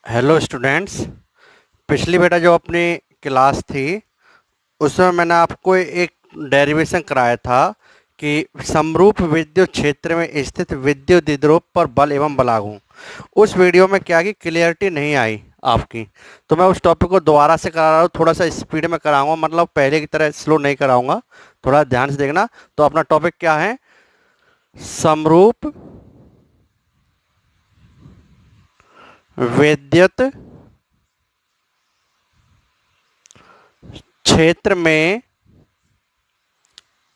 Hello students. पिछली बेटा जो अपनी क्लास थी उसमें मैंने आपको एक डेरिवेशन कराया था कि समरूप विद्युत क्षेत्र में स्थित विद्युत द्विध्रुव पर बल एवं बलागु। उस वीडियो में क्या की क्लियरिटी नहीं आई आपकी, तो मैं उस टॉपिक को दोबारा से करा रहा हूँ। थोड़ा सा स्पीड में कराऊंगा, मतलब पहले की तरह स्लो नहीं कराऊंगा, थोड़ा ध्यान से देखना। तो अपना टॉपिक क्या है? समरूप विद्युत क्षेत्र में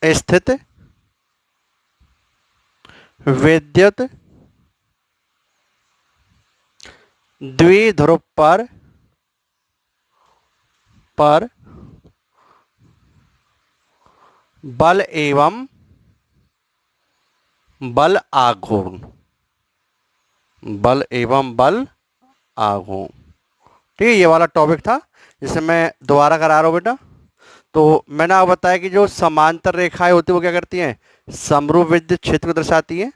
स्थित विद्युत द्विध्रुव पर बल एवं बल आघूर्ण, बल एवं बल आघूर्ण। ठीक है, ये वाला टॉपिक था जिसे मैं दोबारा करा रहा हूँ बेटा। तो मैंने आपको बताया कि जो समांतर रेखाएं होती है वो क्या करती हैं? समरूप विद्युत क्षेत्र को दर्शाती है।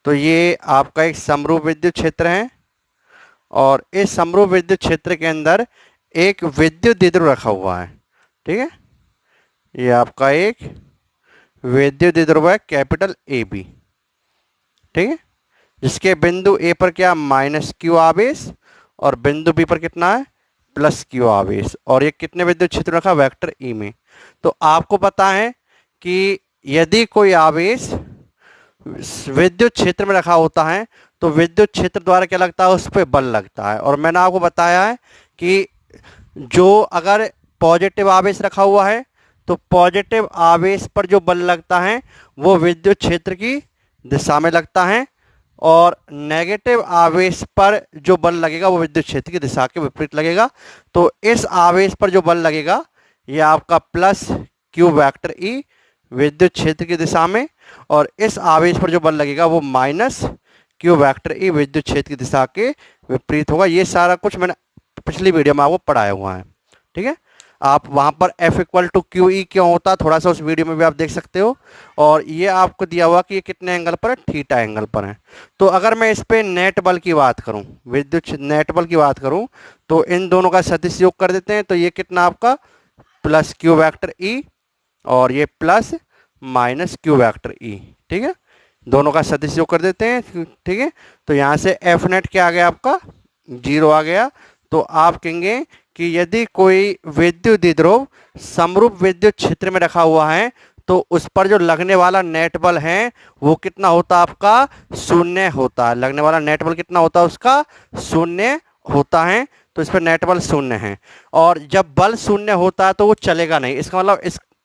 तो ये आपका एक समरूप विद्युत क्षेत्र है और इस समरूप विद्युत क्षेत्र के अंदर एक विद्युत द्विध्रुव रखा हुआ है। ठीक है, ये आपका एक विद्युत द्विध्रुव है, कैपिटल ए बी। ठीक है, जिसके बिंदु ए पर क्या माइनस क्यू आवेश और बिंदु बी पर कितना है प्लस क्यू आवेश, और ये कितने विद्युत क्षेत्र रखा वेक्टर ई में। तो आपको पता है कि यदि कोई आवेश विद्युत क्षेत्र में रखा होता है तो विद्युत क्षेत्र द्वारा क्या लगता है, उस पर बल लगता है। और मैंने आपको बताया है कि जो अगर पॉजिटिव आवेश रखा हुआ है तो पॉजिटिव आवेश पर जो बल लगता है वो विद्युत क्षेत्र की दिशा में लगता है, और नेगेटिव आवेश पर जो बल लगेगा वो विद्युत क्षेत्र की दिशा के विपरीत लगेगा। तो इस आवेश पर जो बल लगेगा ये आपका प्लस क्यू वेक्टर ई विद्युत क्षेत्र की दिशा में, और इस आवेश पर जो बल लगेगा वो माइनस क्यू वेक्टर ई विद्युत क्षेत्र की दिशा के विपरीत होगा। ये सारा कुछ मैंने पिछली वीडियो में आपको पढ़ाया हुआ है। ठीक है, आप वहां पर F equal to q E क्यों होता है थोड़ा सा उस वीडियो में भी आप देख सकते हो। और ये आपको दिया हुआ कि ये कितने एंगल पर है, थीटा एंगल पर है। तो अगर मैं इस पे नेट बल की बात करूं, विद्युत नेट बल की बात करूं, तो इन दोनों का सदिश योग कर देते हैं। तो ये कितना आपका प्लस क्यू वेक्टर ई और ये plus minus Q vector E. ठीक है, दोनों का सदिश योग कर देते हैं। ठीक है, तो यहाँ से एफ नेट क्या आ गया आपका 0 आ गया। तो आप कहेंगे कि यदि कोई विद्युत द्विध्रुव समरूप विद्युत क्षेत्र में रखा हुआ है तो उस पर जो लगने वाला नेट बल है वो कितना होता आपका शून्य होता है। लगने वाला नेट बल कितना होता है उसका शून्य होता है। तो इस पर नेट बल शून्य है, और जब बल शून्य होता है तो वो चलेगा नहीं। इसका मतलब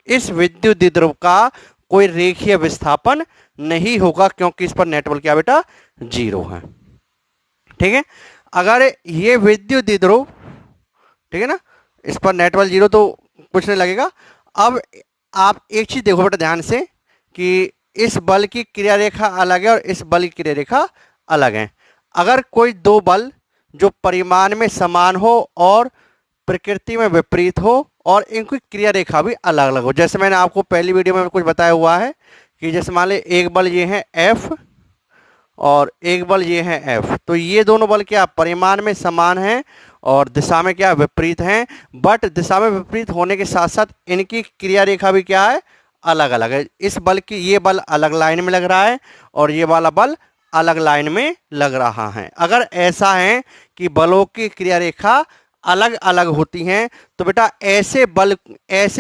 इस विद्युत द्विध्रुव का कोई रेखीय विस्थापन नहीं होगा, क्योंकि इस पर नेट बल क्या बेटा 0 है। ठीक है, अगर ये विद्युत द्विध्रुव, ठीक है ना, इस पर नेट बल 0 तो कुछ नहीं लगेगा। अब आप एक चीज देखो बेटा ध्यान से कि इस बल की क्रिया रेखा अलग है और इस बल की क्रिया रेखा अलग है। अगर कोई दो बल जो परिमाण में समान हो और प्रकृति में विपरीत हो और इनकी क्रिया रेखा भी अलग अलग हो, जैसे मैंने आपको पहली वीडियो में कुछ बताया हुआ है कि जैसे मान लीजिए एक बल ये है F और एक बल ये है F, तो ये दोनों बल क्या परिमाण में समान हैं और दिशा में क्या विपरीत हैं। बट दिशा में विपरीत होने के साथ साथ इनकी क्रिया रेखा भी क्या है अलग अलग है। इस बल की ये बल अलग लाइन में लग रहा है और ये वाला बल अलग लाइन में लग रहा है। अगर ऐसा है कि बलों की क्रिया रेखा अलग अलग होती हैं तो बेटा ऐसे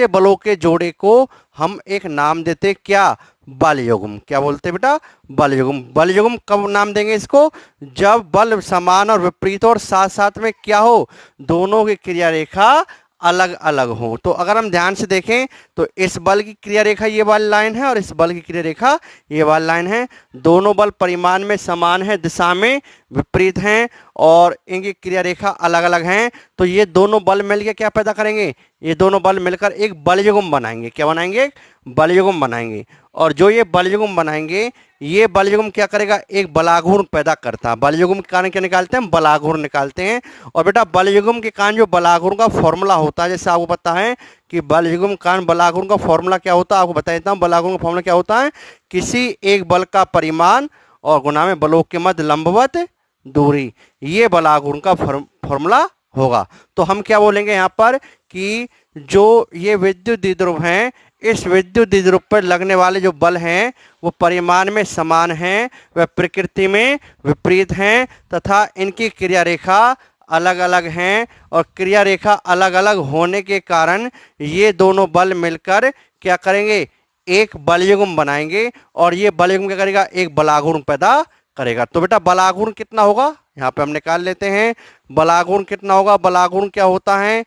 बलों के जोड़े को हम एक नाम देते क्या, बल युग्म। क्या बोलते बेटा, बल युग्म। बल युग्म कब नाम देंगे इसको, जब बल समान और विपरीत और साथ साथ में क्या हो, दोनों की क्रिया रेखा अलग अलग हो। तो अगर हम ध्यान से देखें तो इस बल की क्रिया रेखा ये वाली लाइन है और इस बल की क्रिया रेखा ये वाली लाइन है। दोनों बल परिमाण में समान है, दिशा में विपरीत हैं और इनकी क्रिया रेखा अलग अलग हैं। तो ये दोनों बल मिलकर क्या पैदा करेंगे, ये दोनों बल मिलकर एक बल युग्म बनाएंगे। क्या बनाएंगे, एक बल युग्म बनाएंगे। और जो ये बल युग्म बनाएंगे ये बल युग्म क्या करेगा, एक बलाघूर्ण पैदा करता है। बल युग्म के कारण क्या निकालते हैं, बलाघूर्ण निकालते हैं। और बेटा बल युग्म के कारण जो बलाघूर्ण का फॉर्मूला होता है, जैसे आपको पता है कि बल युग्म के कारण बलाघूर्ण का फॉर्मूला क्या होता है, आपको बता देता हूँ। बलाघूर्ण का फॉर्मूला क्या होता है, किसी एक बल का परिमाण और गुणा में बलों के मध्य लंबवत दूरी, ये बलागुण का फॉर्मूला होगा। तो हम क्या बोलेंगे यहाँ पर कि जो ये विद्युत द्विध्रुव हैं, इस विद्युत द्विध्रुव पर लगने वाले जो बल हैं वो परिमाण में समान हैं, वह प्रकृति में विपरीत हैं तथा इनकी क्रिया रेखा अलग अलग हैं, और क्रिया रेखा अलग अलग होने के कारण ये दोनों बल मिलकर क्या करेंगे, एक बलयुग्म बनाएंगे, और ये बलयुग्म क्या करेगा, एक बलागुण पैदा करेगा। तो बेटा बलागुण कितना होगा, यहाँ पे हम निकाल लेते हैं। बलागुण कितना होगा, बलागुण क्या होता है,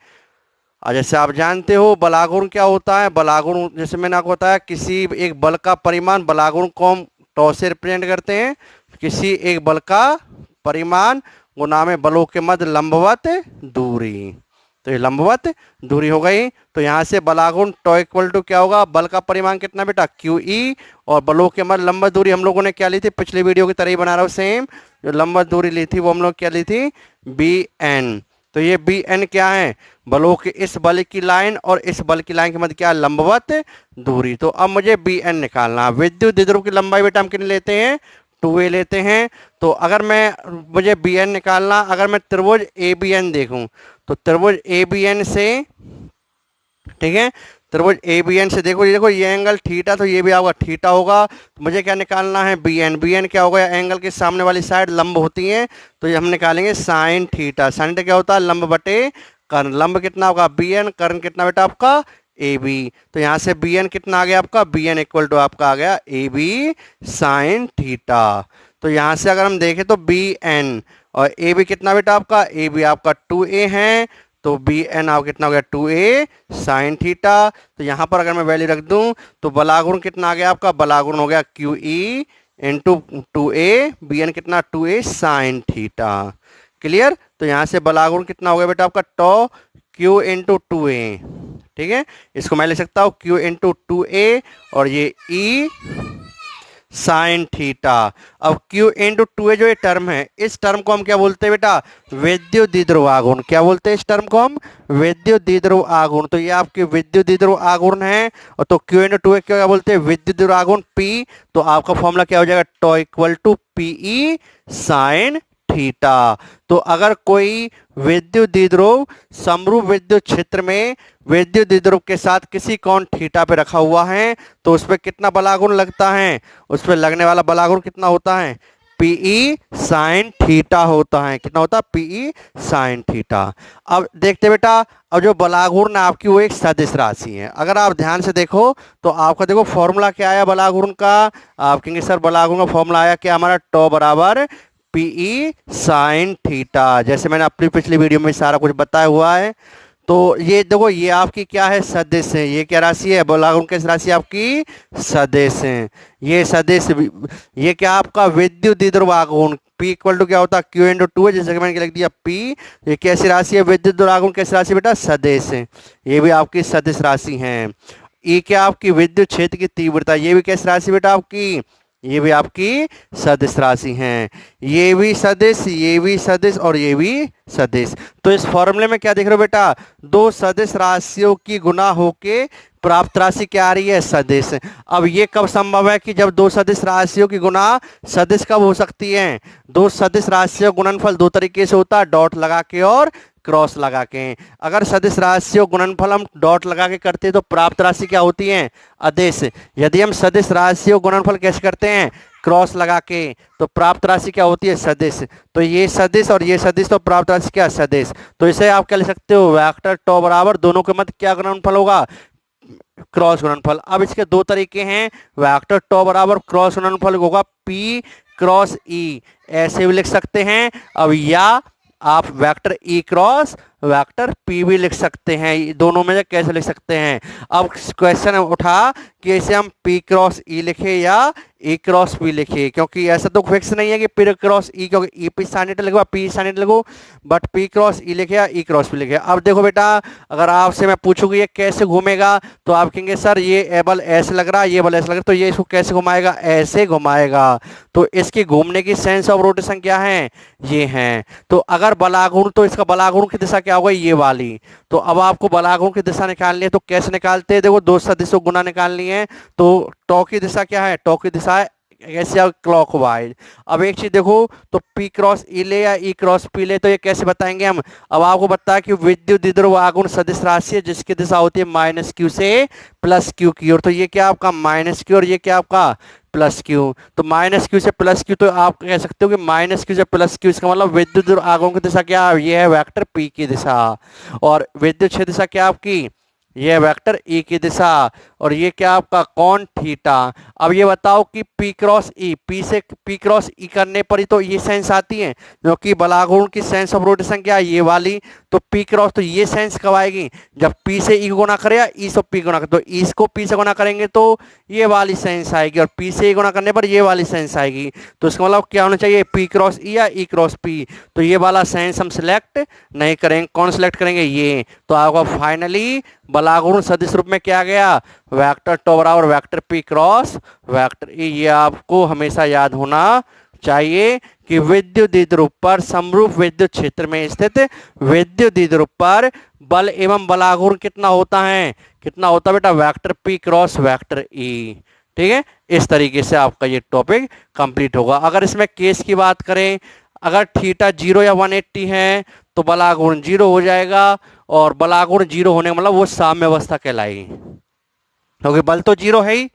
और जैसे आप जानते हो बलागुण क्या होता है, बलागुण जैसे मैंने आपको बताया किसी एक बल का परिमाण, बलागुण को हम टॉ से रिप्रेजेंट करते हैं, किसी एक बल का परिमाण गुना में बलों के मध्य लंबवत दूरी। तो ये लंबवत दूरी हो गई। तो यहाँ से बलागुण टॉ इक्वल टू क्या होगा, बल का परिमाण कितना बेटा क्यू ई, और बलों के मध्य लंबवत दूरी हम लोगों ने क्या ली थी, पिछली वीडियो की तरह ही बना रहा हूँ सेम, जो लंबवत दूरी ली थी वो हम लोग क्या ली थी, बी एन। तो ये बी एन क्या है, बलों के इस बल की लाइन और इस बल की लाइन के मध्य क्या है, लंबवत दूरी। तो अब मुझे बी एन निकालना। विद्युत द्विध्रुव की लंबाई बेटा हम कितनी लेते हैं, 2a लेते हैं। तो अगर मुझे बी एन निकालना, अगर मैं त्रिभुज ए बी एन देखूं तो त्रिभुज ए बी एन से, ठीक है, त्रिभुज ए बी एन से देखो, ये एंगल थीटा, तो ये भी आपका थीटा होगा। तो मुझे क्या निकालना है, बी एन। बी एन क्या होगा, एंगल के सामने वाली साइड लंब होती है, तो ये हम निकालेंगे साइन थीटा। साइन थीटा क्या होता है, लंब बटे कर्ण। लंब कितना होगा बी एन, कर्ण कितना बेटा आपका ए बी। तो यहाँ से बी एन कितना आ गया आपका, बी एन इक्वल टू आपका आ गया ए बी साइन थीटा। तो यहाँ से अगर हम देखें तो बी एन और ए बी कितना बेटा आपका, ए बी आपका 2a है, तो बी एन आप कितना हो गया 2a साइन थीटा। तो यहाँ पर अगर मैं वैल्यू रख दूं तो बलागुण कितना आ गया आपका, बलागुण हो गया q E into 2a, b n कितना 2a साइन थीटा। क्लियर। तो यहाँ से बलागुण कितना हो गया बेटा आपका टॉ क्यू इंटू 2a, ठीक है, इसको मैं ले सकता हूँ क्यू इंटू 2a और ये ई साइन थीटा। अब Q इंटू 2a जो ये टर्म है, इस टर्म को हम क्या बोलते हैं बेटा, विद्युत द्विध्रुव आघूर्ण। क्या बोलते हैं इस टर्म को हम, विद्युत द्विध्रुव आघूर्ण। तो ये आपके विद्युत द्विध्रुव आघूर्ण है, और तो Q इंटू 2a क्या बोलते हैं, विद्युत द्विध्रुव आघूर्ण P। तो आपका फॉर्मूला क्या हो जाएगा, tau equal to P E sine theta. तो अगर कोई विद्युत द्विध्रुव समरूप विद्युत क्षेत्र में विद्युत द्विध्रुव के साथ किसी कोण थीटा पे रखा हुआ है, तो उस पर कितना बलागुण लगता है, उस पर लगने वाला बलागुण कितना होता है, पीई साइन थीटा होता है। कितना होता है, पीई साइन थीटा। अब देखते बेटा, अब जो बलागुण आपकी वो एक सदिश राशि है। अगर आप ध्यान से देखो तो आपका देखो फॉर्मूला क्या आया बलागुण का, आप कहेंगे सर बलागुण का फॉर्मूला आया क्या हमारा, टॉ बराबर पीई साइन थीटा। जैसे मैंने अपनी पिछली वीडियो में सारा कुछ बताया हुआ है। तो ये देखो, ये आपकी क्या है, सदिश है। ये क्या राशि है, बलागुण किस राशि आपकी, सदिश है। ये सदिश, ये क्या आपका विद्युत द्विध्रुव आघूर्ण P इक्वल टू क्या होता है, Q इंटू 2 है, जैसे मैंने लिख दिया P। ये कैसी राशि है, विद्युत द्विध्रुव आघूर्ण कैसी राशि बेटा, सदिश है। ये भी आपकी सदिश राशि है। E क्या आपकी विद्युत क्षेत्र की तीव्रता, ये भी कैसी राशि बेटा आपकी, ये भी आपकी सदिश राशि हैं। ये भी सदिश, ये भी सदिश और ये भी सदिश। तो इस फॉर्मूले में क्या देख रहे हो बेटा, दो सदिश राशियों की गुना होके प्राप्त राशि क्या आ रही है, सदिश। अब ये कब संभव है कि जब दो सदिश राशियों की गुना सदिश कब हो सकती है, दो सदिश राशियों गुणनफल दो तरीके से होता है, डॉट लगा के और क्रॉस लगा के। अगर सदिश राशियों गुणनफल हम डॉट लगा के करते हैं तो प्राप्त राशि क्या होती है, अदिश। यदि हम सदिश राशियों गुणनफल कैसे करते हैं, क्रॉस लगा के, तो प्राप्त राशि क्या होती है, सदिश। तो ये सदिश और ये सदिश, तो प्राप्त राशि क्या, सदिश। तो इसे आप क्या लिख सकते हो, वेक्टर टॉ बराबर दोनों के मध्य क्या गुणनफल होगा, क्रॉस गुणनफल। अब इसके दो तरीके हैं, वेक्टर टॉ बराबर क्रॉस गुणनफल होगा P क्रॉस E, ऐसे भी लिख सकते हैं। अब या आप vector E cross vector P भी लिख सकते हैं। दोनों में से कैसे लिख सकते हैं। अब क्वेश्चन उठा कि इसे हम P क्रॉस E लिखे या E क्रॉस P लिखे, क्योंकि ऐसा तो फिक्स नहीं है कि P क्रॉस E, क्योंकि E P साइन लगो P साइन लगो, बट P क्रॉस E लिखे या E क्रॉस P लिखे। अब देखो बेटा, अगर आपसे मैं पूछूंगी ये कैसे घूमेगा, तो आप कहेंगे सर ये बल ऐसे लग रहा है, ये बल ऐसे लग रहा है, तो ये इसको कैसे घुमाएगा, ऐसे घुमाएगा। तो इसकी घूमने की सेंस ऑफ रोटेशन क्या है, ये है। तो अगर बलागुण, तो इसका बलागुण की दिशा क्या होगा, ये वाली। तो अब आपको बलागुण की दिशा निकालनी है, तो कैसे निकालते हैं, देखो दो सदिशों गुना निकालनी है। तो टॉ की दिशा क्या है, टॉ की दिशा है कैसे क्लॉकवाइज। अब एक चीज देखो, तो P क्रॉस E ले या E क्रॉस P ले, तो ये कैसे बताएंगे हम। अब आपको पता है कि विद्युत द्विध्रुव आघूर्ण सदिश राशि है जिसकी दिशा होती है माइनस क्यू से प्लस क्यू की ओर। तो ये क्या आपका माइनस क्यू और ये क्या आपका प्लस क्यू। तो माइनस क्यू से प्लस क्यू, तो आप कह सकते हो कि माइनस क्यू से प्लस क्यू, इसका मतलब विद्युत द्विध्रुव आघूर्ण की दिशा क्या है, ये है वेक्टर P की दिशा। और विद्युत क्षेत्र दिशा क्या आपकी, ये है वेक्टर E की दिशा। और ये क्या आपका कौन थीटा। अब ये बताओ कि P क्रॉस E, P से P क्रॉस E करने पर ही तो ये सेंस आती है, क्योंकि बलाघूर्ण की सेंस ऑफ रोटेशन क्या है, ये वाली। तो P क्रॉस, तो ये सेंस कब आएगी, जब P से E को गुना करे या E से P गुना करे। तो E को P से गुना करेंगे तो ये वाली सेंस आएगी, और P से E गुना करने पर ये वाली सेंस आएगी। तो इसका मतलब क्या होना चाहिए, P क्रॉस E या E क्रॉस P। तो ये वाला सेंस हम सिलेक्ट नहीं करेंगे, कौन सिलेक्ट करेंगे, ये। तो आपका फाइनली बलाघूर्ण सदिश रूप में क्या गया, वेक्टर टू बराबर vector P cross vector E। ये आपको हमेशा याद होना चाहिए कि विद्युत द्विध्रुव पर समरूप विद्युत क्षेत्र में स्थित विद्युत द्विध्रुव पर बल एवं बलाघूर्ण कितना होता है, कितना होता है बेटा, vector P cross vector E। ठीक है, इस तरीके से आपका ये टॉपिक कंप्लीट होगा। अगर इसमें केस की बात करें, अगर थीटा 0 या 180 है तो बलाघूर्ण 0 हो जाएगा, और बलाघूर्ण 0 होने का मतलब वो साम्य अवस्था कहलाएगी, क्योंकि बल तो 0 है ही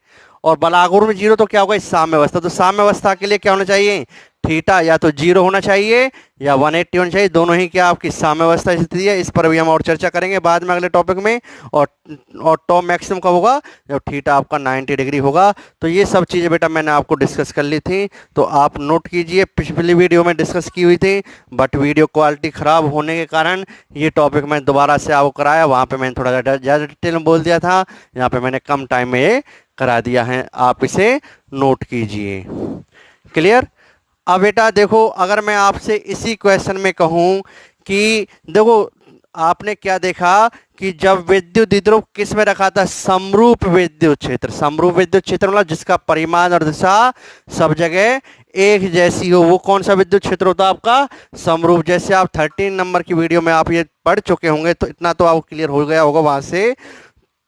और बलाघूर्ण में 0, तो क्या होगा, इस साम्य अवस्था। तो साम्य अवस्था के लिए क्या होना चाहिए, थीटा या तो 0 होना चाहिए या 180 होना चाहिए, दोनों ही क्या आपकी साम्य अवस्था स्थिति है। इस पर भी हम और चर्चा करेंगे बाद में अगले टॉपिक में। और टॉप मैक्सिमम कब होगा, जब थीटा आपका 90 डिग्री होगा। तो ये सब चीज़ें बेटा मैंने आपको डिस्कस कर ली थी, तो आप नोट कीजिए। पिछली वीडियो में डिस्कस की हुई थी, बट वीडियो क्वालिटी ख़राब होने के कारण ये टॉपिक मैं दोबारा से आपको कराया। वहाँ पर मैंने थोड़ा ज़्यादा डिटेल में बोल दिया था, यहाँ पर मैंने कम टाइम में ये करा दिया है, आप इसे नोट कीजिए। क्लियर। अब बेटा देखो, अगर मैं आपसे इसी क्वेश्चन में कहूं कि देखो आपने क्या देखा कि जब विद्युत द्विध्रुव किस में रखा था, समरूप विद्युत क्षेत्र। समरूप विद्युत क्षेत्र मतलब जिसका परिमाण और दिशा सब जगह एक जैसी हो, वो कौन सा विद्युत क्षेत्र होता है आपका, समरूप। जैसे आप 13 नंबर की वीडियो में आप ये पढ़ चुके होंगे, तो इतना तो आपको क्लियर हो गया होगा वहां से।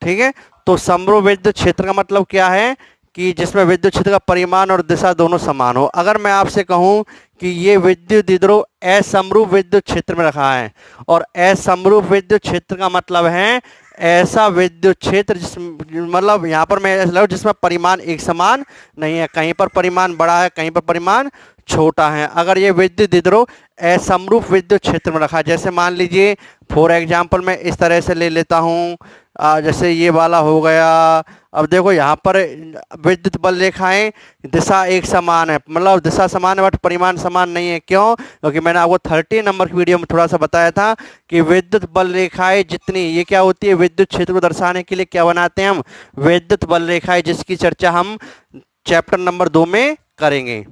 ठीक है, तो समरूप विद्युत क्षेत्र का मतलब क्या है कि जिसमें विद्युत क्षेत्र का परिमाण और दिशा दोनों समान हो। अगर मैं आपसे कहूं कि ये विद्युत द्विध्रुव असमरूप विद्युत क्षेत्र में रखा है, और असमरूप विद्युत क्षेत्र का मतलब है ऐसा विद्युत क्षेत्र जिस मतलब यहाँ पर मैं ऐसा जिसमें परिमाण एक समान नहीं है, कहीं पर परिमाण बड़ा है कहीं पर परिमाण छोटा है। अगर ये विद्युत द्विध्रुव असमरूप विद्युत क्षेत्र में रखा है, जैसे मान लीजिए फॉर एग्जाम्पल मैं इस तरह से ले लेता हूँ, जैसे ये वाला हो गया। अब देखो यहाँ पर विद्युत बल रेखाएं दिशा एक समान है, मतलब दिशा समान है बट परिमाण समान नहीं है। क्यों, क्योंकि मैंने आपको 30 नंबर की वीडियो में थोड़ा सा बताया था कि विद्युत बल रेखाएं जितनी, ये क्या होती है, विद्युत क्षेत्र को दर्शाने के लिए क्या बनाते हैं हम, विद्युत बल रेखाएं, जिसकी चर्चा हम चैप्टर नंबर 2 में करेंगे।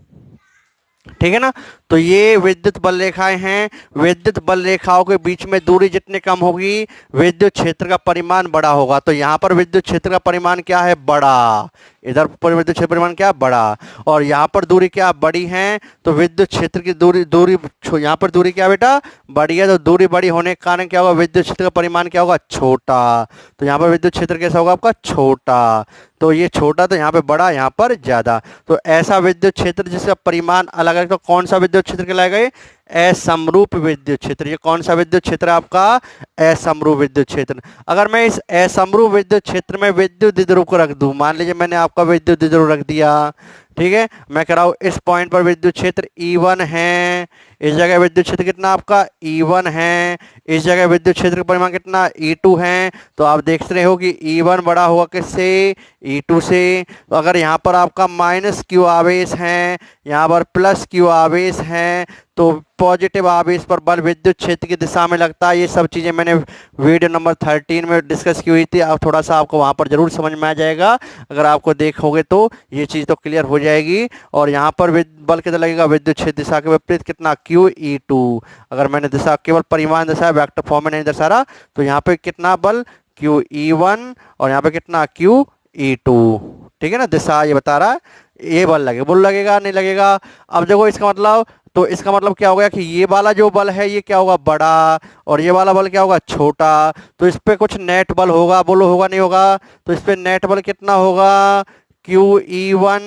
ठीक है ना। तो ये विद्युत बल रेखाएं हैं, विद्युत बल रेखाओं के बीच में दूरी जितनी कम होगी विद्युत क्षेत्र का परिमाण बड़ा होगा। तो यहाँ पर विद्युत क्षेत्र का परिमाण क्या है, बड़ा। इधर पर विद्युत क्षेत्र परिमाण क्या, बड़ा। और यहाँ पर दूरी क्या बड़ी है, तो विद्युत क्षेत्र की दूरी यहाँ पर दूरी क्या बेटा, बड़ी है। तो दूरी बड़ी होने के कारण क्या होगा, विद्युत क्षेत्र का परिमाण क्या होगा, छोटा। तो यहाँ पर विद्युत क्षेत्र कैसा होगा आपका, छोटा। तो ये छोटा, तो यहाँ पे बड़ा, यहाँ पर ज्यादा। तो ऐसा विद्युत क्षेत्र जिसका परिमाण अलग है, तो कौन सा विद्युत क्षेत्र कहलाएगा, ये असमरूप विद्युत क्षेत्र। ये कौन सा विद्युत क्षेत्र है आपका, असमरूप विद्युत क्षेत्र। अगर मैं इस असमरूप विद्युत क्षेत्र में विद्युत द्विध्रुव को रख दूं, मान लीजिए मैंने आपका विद्युत द्विध्रुव रख दिया, ठीक है, मैं कह रहा हूं इस पॉइंट पर विद्युत क्षेत्र E1 है, इस जगह विद्युत क्षेत्र कितना आपका E1 है, इस जगह विद्युत क्षेत्र का परिमाण कितना E2 है। तो आप देख रहे हो कि E1 बड़ा होगा किससे, E2 से। तो अगर यहाँ पर आपका माइनस Q आवेश है, यहाँ पर प्लस Q आवेश है, तो पॉजिटिव आवेश पर बल विद्युत क्षेत्र की दिशा में लगता है। ये सब चीज़ें मैंने वीडियो नंबर 13 में डिस्कस की हुई थी। अब थोड़ा सा आपको वहाँ पर जरूर समझ में आ जाएगा, अगर आपको देखोगे तो ये चीज़ तो क्लियर हो जाएगी। और यहाँ पर बल कितना लगेगा, विद्युत क्षेत्र दिशा के विपरीत कितना, QE2। अगर मैंने दिशा केवल परिमाण दर्शाया, वेक्टर फॉर्म में नहीं दर्शा रहा, तो यहाँ पे कितना बल QE1 और यहाँ पे कितना QE2। ठीक है ना, दिशा ये बता रहा है, ये बल लगेगा नहीं लगेगा। अब देखो इसका मतलब, तो इसका मतलब क्या हो गया कि ये वाला जो बल है ये क्या होगा, बड़ा, और ये वाला बल क्या होगा, छोटा। तो इस पे कुछ नेट बल होगा, बोलो होगा नहीं होगा। तो इस पे नेट बल कितना होगा, QE1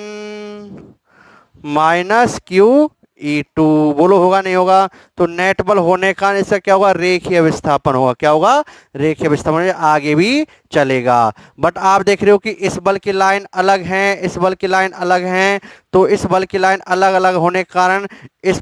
minus Q E to. बोलो होगा नहीं होगा? तो नेट बल होने का इसका क्या होगा? रेखीय विस्थापन होगा। क्या होगा? रेखीय विस्थापन, आगे भी चलेगा। बट आप देख रहे हो कि इस बल की लाइन अलग है, इस बल की लाइन अलग है, तो इस बल की लाइन अलग अलग होने के कारण इस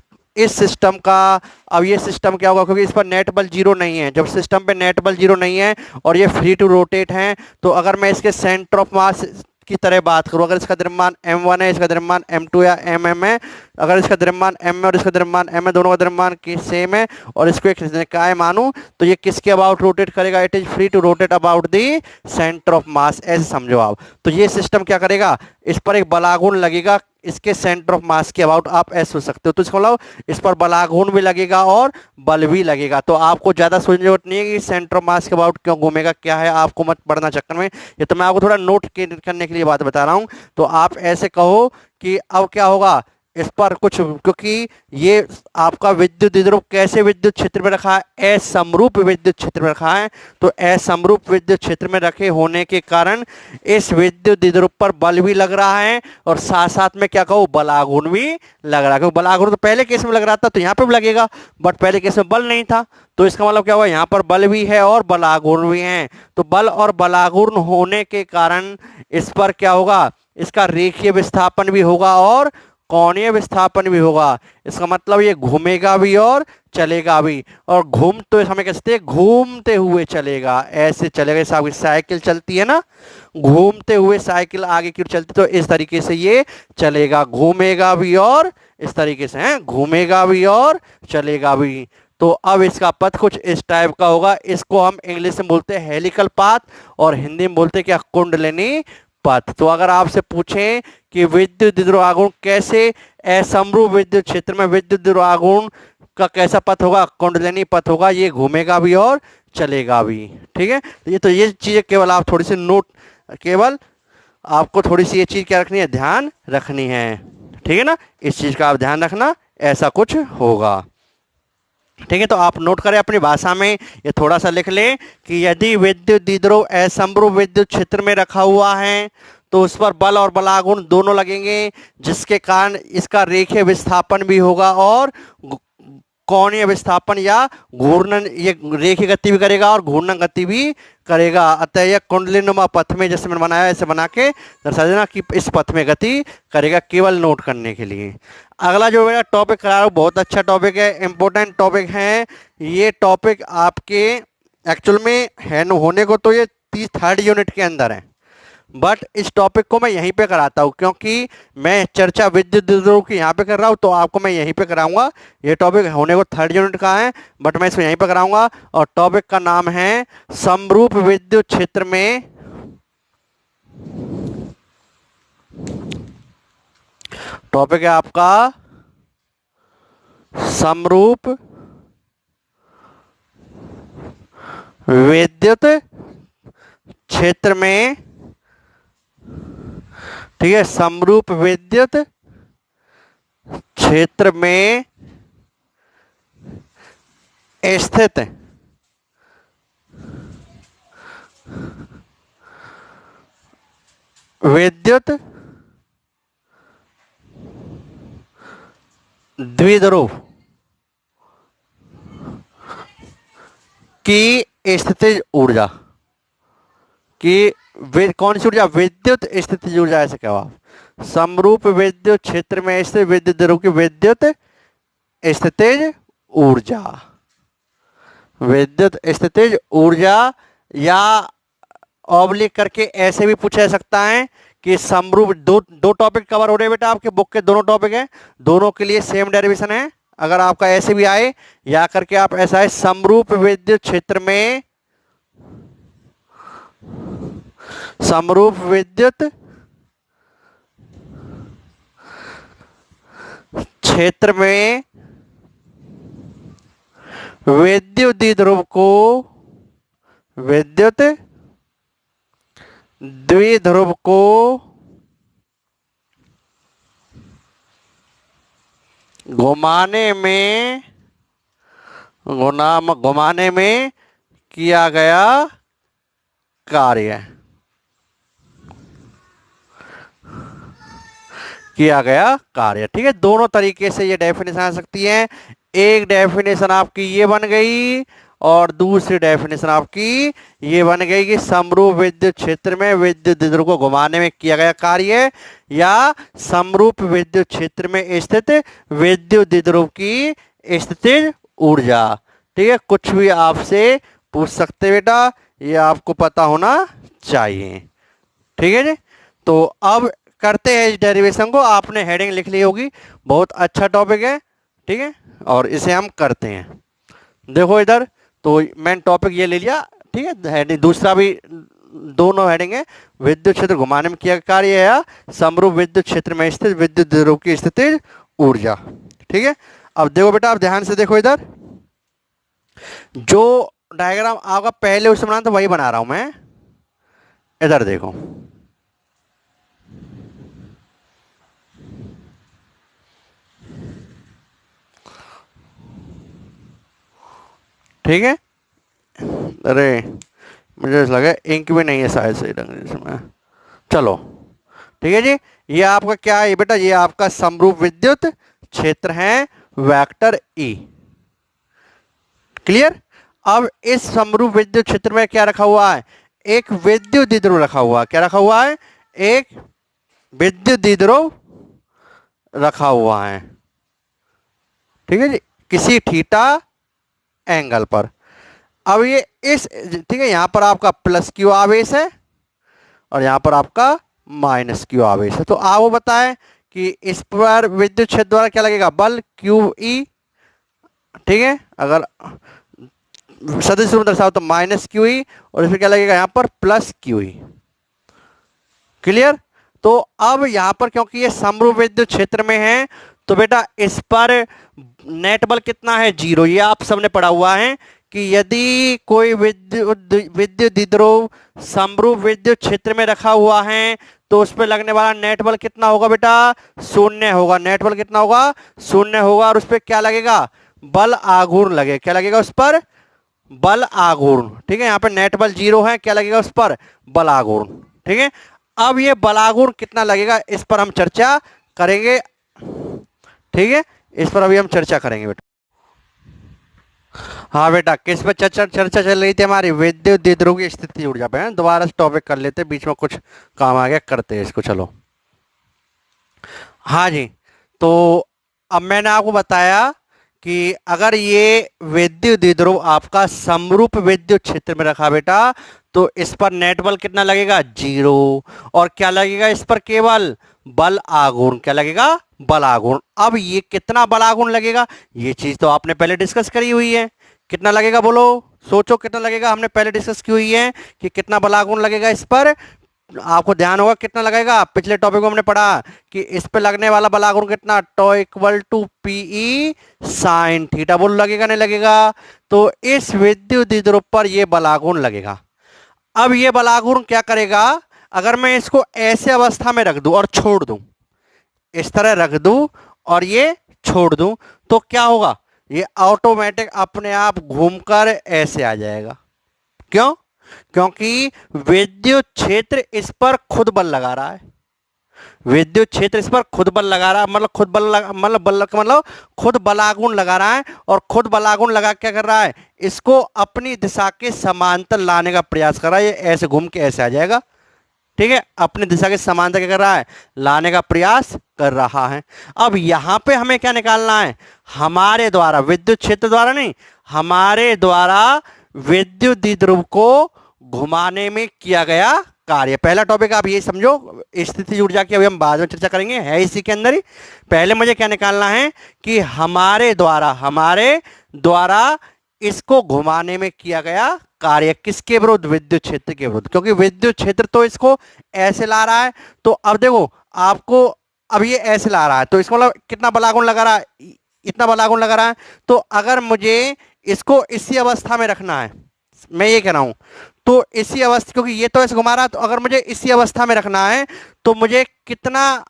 सिस्टम का, अब ये सिस्टम क्या होगा, क्योंकि इस पर नेट बल जीरो नहीं है। जब सिस्टम पे नेट बल जीरो नहीं है और ये फ्री टू रोटेट है, तो अगर मैं इसके सेंटर ऑफ मास की तरह बात करूं, अगर इसका द्रव्यमान m1 है, इसका द्रव्यमान m2 या mm है, अगर इसका द्रव्यमान m है और इसका द्रव्यमान m है, दोनों का द्रव्यमान की सेम है, और इसको एक निकाय मानूं, तो ये किसके अबाउट रोटेट करेगा? It is free to rotate about the centre of mass, ऐसे समझो आप। तो ये सिस्टम क्या करेगा? इस पर एक बलागुण लगेगा इसके सेंटर ऑफ मास के अबाउट, आप ऐसे सोच सकते हो। तो इसका मतलब इस पर बलागुण भी लगेगा और बल भी लगेगा। तो आपको ज्यादा सोचने की जरूरत नहीं है कि सेंटर ऑफ मास के अबाउट क्यों घूमेगा, क्या है, आपको मत पढ़ना चक्कर में। ये तो मैं आपको थोड़ा नोट करने के लिए बात बता रहा हूं। तो आप ऐसे कहो कि अब क्या होगा इस पर कुछ, क्योंकि ये आपका विद्युत द्विध्रुव कैसे विद्युत क्षेत्र में रखा है? असमरूप विद्युत क्षेत्र में रखा है। तो असमरूप विद्युत क्षेत्र में रखे होने के कारण इस विद्युत द्विध्रुव पर बल भी लग रहा है और साथ साथ में क्या कहूँ, बलागुण भी लग रहा है। क्योंकि बलागुण तो पहले केस में लग रहा था, तो यहाँ पे भी लगेगा, बट पहले केस में बल नहीं था। तो इसका मतलब क्या हुआ? यहाँ पर बल भी है और बलागुण भी है। तो बल और बलागुण होने के कारण इस पर क्या होगा? इसका रेखीय विस्थापन भी होगा और कोणीय विस्थापन भी होगा। इसका मतलब ये घूमेगा भी और चलेगा भी। और घूम तो हमें कहते हैं घूमते हुए चलेगा, ऐसे चलेगा। जैसे आपकी साइकिल चलती है ना, घूमते हुए साइकिल आगे की ओर चलती, तो इस तरीके से ये चलेगा, घूमेगा भी और इस तरीके से है, घूमेगा भी और चलेगा भी। तो अब इसका पथ कुछ इस टाइप का होगा। इसको हम इंग्लिश में बोलते हैं हेलिकल पाथ और हिंदी में बोलते हैं क्या? कुंडलिनी पथ। तो अगर आपसे पूछें कि विद्युत द्विध्रुवागुण कैसे असमरूप विद्युत क्षेत्र में विद्युत द्विध्रुवागुण का कैसा पथ होगा? कुंडलिनी पथ होगा। ये घूमेगा भी और चलेगा भी। ठीक है, तो ये चीजें केवल आप थोड़ी सी नोट, केवल आपको थोड़ी सी ये चीज क्या रखनी है? ध्यान रखनी है। ठीक है ना, इस चीज का आप ध्यान रखना, ऐसा कुछ होगा। ठीक है, तो आप नोट करें अपनी भाषा में, ये थोड़ा सा लिख लें कि यदि विद्युत द्विध्रुव असमरूप विद्युत क्षेत्र में रखा हुआ है तो उस पर बल और बलागुण दोनों लगेंगे, जिसके कारण इसका रेखीय विस्थापन भी होगा और कोणीय विस्थापन या घूर्णन, ये रेखीय गति भी करेगा और घूर्णन गति भी करेगा। अतः यह कुंडलिनुमा पथ में, जैसे मैंने बनाया ऐसे बना के दर्शा देना कि इस पथ में गति करेगा, केवल नोट करने के लिए। अगला जो मेरा टॉपिक करा रहा हूँ बहुत अच्छा टॉपिक है, इंपॉर्टेंट टॉपिक है। ये टॉपिक आपके एक्चुअल में है होने को तो ये 3rd यूनिट के अंदर है, बट इस टॉपिक को मैं यहीं पे कराता हूँ, क्योंकि मैं चर्चा विद्युत द्विध्रुव की यहाँ पे कर रहा हूँ, तो आपको मैं यहीं पे कराऊंगा। ये टॉपिक होने को 3rd यूनिट का है, बट मैं इसको यहीं पे कराऊंगा। और टॉपिक का नाम है समरूप विद्युत क्षेत्र में, टॉपिक है आपका समरूप विद्युत क्षेत्र में। ठीक है, समरूप विद्युत क्षेत्र में स्थित विद्युत द्विध्रुव की स्थितिज ऊर्जा की, कौन सी ऊर्जा? विद्युत स्थितिज ऊर्जा, ऐसे कहो आप। समरूप विद्युत क्षेत्र में स्थित विद्युत द्विध्रुव की विद्युत स्थितिज ऊर्जा, विद्युत स्थितिज ऊर्जा, या ऑब्लिक करके ऐसे भी पूछा जा सकता है कि समरूप, दो टॉपिक कवर हो रहे हैं बेटा, आपके बुक के दोनों टॉपिक हैं, दोनों के लिए सेम डेरिवेशन है। अगर आपका ऐसे भी आए या करके आप ऐसा है, समरूप विद्युत क्षेत्र में, समरूप विद्युत क्षेत्र में विद्युत द्विध्रुव को, विद्युत द्विध्रुव को घुमाने में किया गया कार्य, किया गया कार्य। ठीक है, दोनों तरीके से ये डेफिनेशन आ सकती है। एक डेफिनेशन आपकी ये बन गई और दूसरी डेफिनेशन आपकी ये बन गई कि समरूप विद्युत क्षेत्र में विद्युत द्विध्रुव को घुमाने में किया गया कार्य या समरूप विद्युत क्षेत्र में स्थित विद्युत द्विध्रुव की स्थितिज ऊर्जा। ठीक है, कुछ भी आपसे पूछ सकते बेटा, ये आपको पता होना चाहिए। ठीक है जी, तो अब करते हैं इस डेरिवेशन को। आपने हेडिंग लिख ली होगी, बहुत अच्छा टॉपिक है। ठीक है, और इसे हम करते हैं। देखो इधर, तो मैंने टॉपिक ये ले लिया। ठीक है, हेडिंग दूसरा भी, दोनों हेडिंग है। विद्युत क्षेत्र घुमाने में किया कार्य है या समरूप विद्युत क्षेत्र में स्थित विद्युत द्विध्रुव की स्थिति ऊर्जा। ठीक है, अब देखो बेटा, आप ध्यान से देखो इधर, जो डायग्राम आपका पहले उससे बना था वही बना रहा हूं मैं। इधर देखो, ठीक है। अरे मुझे लगा इंक भी नहीं है शायद सही ढंग से इसमें। चलो ठीक है जी, ये आपका क्या है बेटा, ये आपका समरूप विद्युत क्षेत्र है, वेक्टर ई। क्लियर। अब इस समरूप विद्युत क्षेत्र में क्या रखा हुआ है, एक विद्युत द्विध्रुव रखा हुआ है। क्या रखा हुआ है, एक विद्युत द्विध्रुव रखा हुआ है। ठीक है जी, किसी थीटा एंगल पर। अब ये इस, ठीक है, यहां पर आपका प्लस क्यू आवेश है और यहां पर आपका माइनस क्यू आवेश है। तो आप वो बताएं कि इस पर विद्युत क्षेत्र द्वारा क्या लगेगा, बल क्यू ई। ठीक है, अगर सदिश रूप दर्शाओ तो माइनस क्यू ई, और इसमें क्या लगेगा यहां पर प्लस क्यू ई। क्लियर। तो अब यहां पर क्योंकि ये समरूप विद्युत क्षेत्र में है, तो बेटा इस पर नेट बल कितना है, 0। ये आप सबने पढ़ा हुआ है कि यदि कोई विद्युत द्विध्रुव समरूप विद्युत क्षेत्र में रखा हुआ है तो उस पर लगने वाला नेट बल कितना होगा बेटा, 0 होगा। नेट बल कितना होगा, 0 होगा। और उस पर क्या लगेगा, बल आघूर्ण लगेगा। क्या लगेगा उस पर, बल आघूर्ण। ठीक है, यहाँ पे नेट बल 0 है, क्या लगेगा उस पर, बल आघूर्ण। ठीक है, अब ये बल आघूर्ण कितना लगेगा इस पर हम चर्चा करेंगे। ठीक है, इस पर अभी हम चर्चा करेंगे बेटा। हाँ बेटा, किस पे चर्चा चर्चा चल रही थी हमारी, विद्युत द्विध्रुव की स्थिति ऊर्जा पे। दोबारा से टॉपिक कर लेते, बीच में कुछ काम आ गया, करते हैं इसको। चलो हाँ जी, तो अब मैंने आपको बताया कि अगर ये विद्युत द्विध्रुव आपका समरूप विद्युत क्षेत्र में रखा बेटा, तो इस पर नेट बल कितना लगेगा, 0। और क्या लगेगा इस पर, केवल बल आघूर्ण। क्या लगेगा, बल आघूर्ण। अब ये कितना बल आघूर्ण लगेगा, ये चीज तो आपने पहले डिस्कस करी हुई है। कितना लगेगा बोलो, सोचो कितना लगेगा, हमने पहले डिस्कस की हुई है कि कितना बल आघूर्ण लगेगा इस पर। आपको ध्यान होगा कितना लगेगा, पिछले टॉपिक में हमने पढ़ा कि इस पे लगने वाला बल आघूर्ण कितना, tau equal to P E sine theta. बोल लगेगा नहीं लगेगा, तो इस विद्युत द्विध्रुव पर ये बल आघूर्ण लगेगा। अब ये बल आघूर्ण क्या करेगा, अगर मैं इसको ऐसे अवस्था में रख दूं और छोड़ दूं, इस तरह रख दूं और ये छोड़ दूं, तो क्या होगा, ये ऑटोमेटिक अपने आप घूमकर ऐसे आ जाएगा। क्यों, क्योंकि विद्युत क्षेत्र इस पर खुद बल लगा रहा है। विद्युत क्षेत्र इस पर खुद बल लगा रहा है, मतलब खुद बल मतलब खुद बलागुण लगा रहा है। और खुद बलागुण लगा क्या कर रहा है, इसको अपनी दिशा के समांतर लाने का प्रयास कर रहा है। ये ऐसे घूम के ऐसे आ जाएगा। ठीक है, अपनी दिशा के समांतर क्या कर रहा है, लाने का प्रयास कर रहा है। अब यहां पे हमें क्या निकालना है, हमारे द्वारा, विद्युत क्षेत्र द्वारा नहीं, हमारे द्वारा विद्युत द्विध्रुव को घुमाने में किया गया कार्य। पहला टॉपिक आप ये समझो, स्थिति ऊर्जा की अभी हम बाद में चर्चा करेंगे, है इसी के अंदर ही। पहले मुझे क्या निकालना है कि हमारे द्वारा इसको घुमाने में किया गया कार्य, किसके विरुद्ध, विद्युत क्षेत्र के विरुद्ध। क्योंकि विद्युत क्षेत्र तो इसको ऐसे ला रहा है, तो अब देखो आपको, अब ये ऐसे ला रहा है, तो इसको मतलब कितना बलागुण लगा रहा है, इतना बलागुण लगा रहा है। तो अगर मुझे इसको इसी अवस्था में रखना है, मैं ये कह रहा हूं, तो इसी अवस्था, क्योंकि ये तो ऐसे घुमा रहा है, तो अगर मुझे इसी अवस्था में रखना है तो मुझे कितना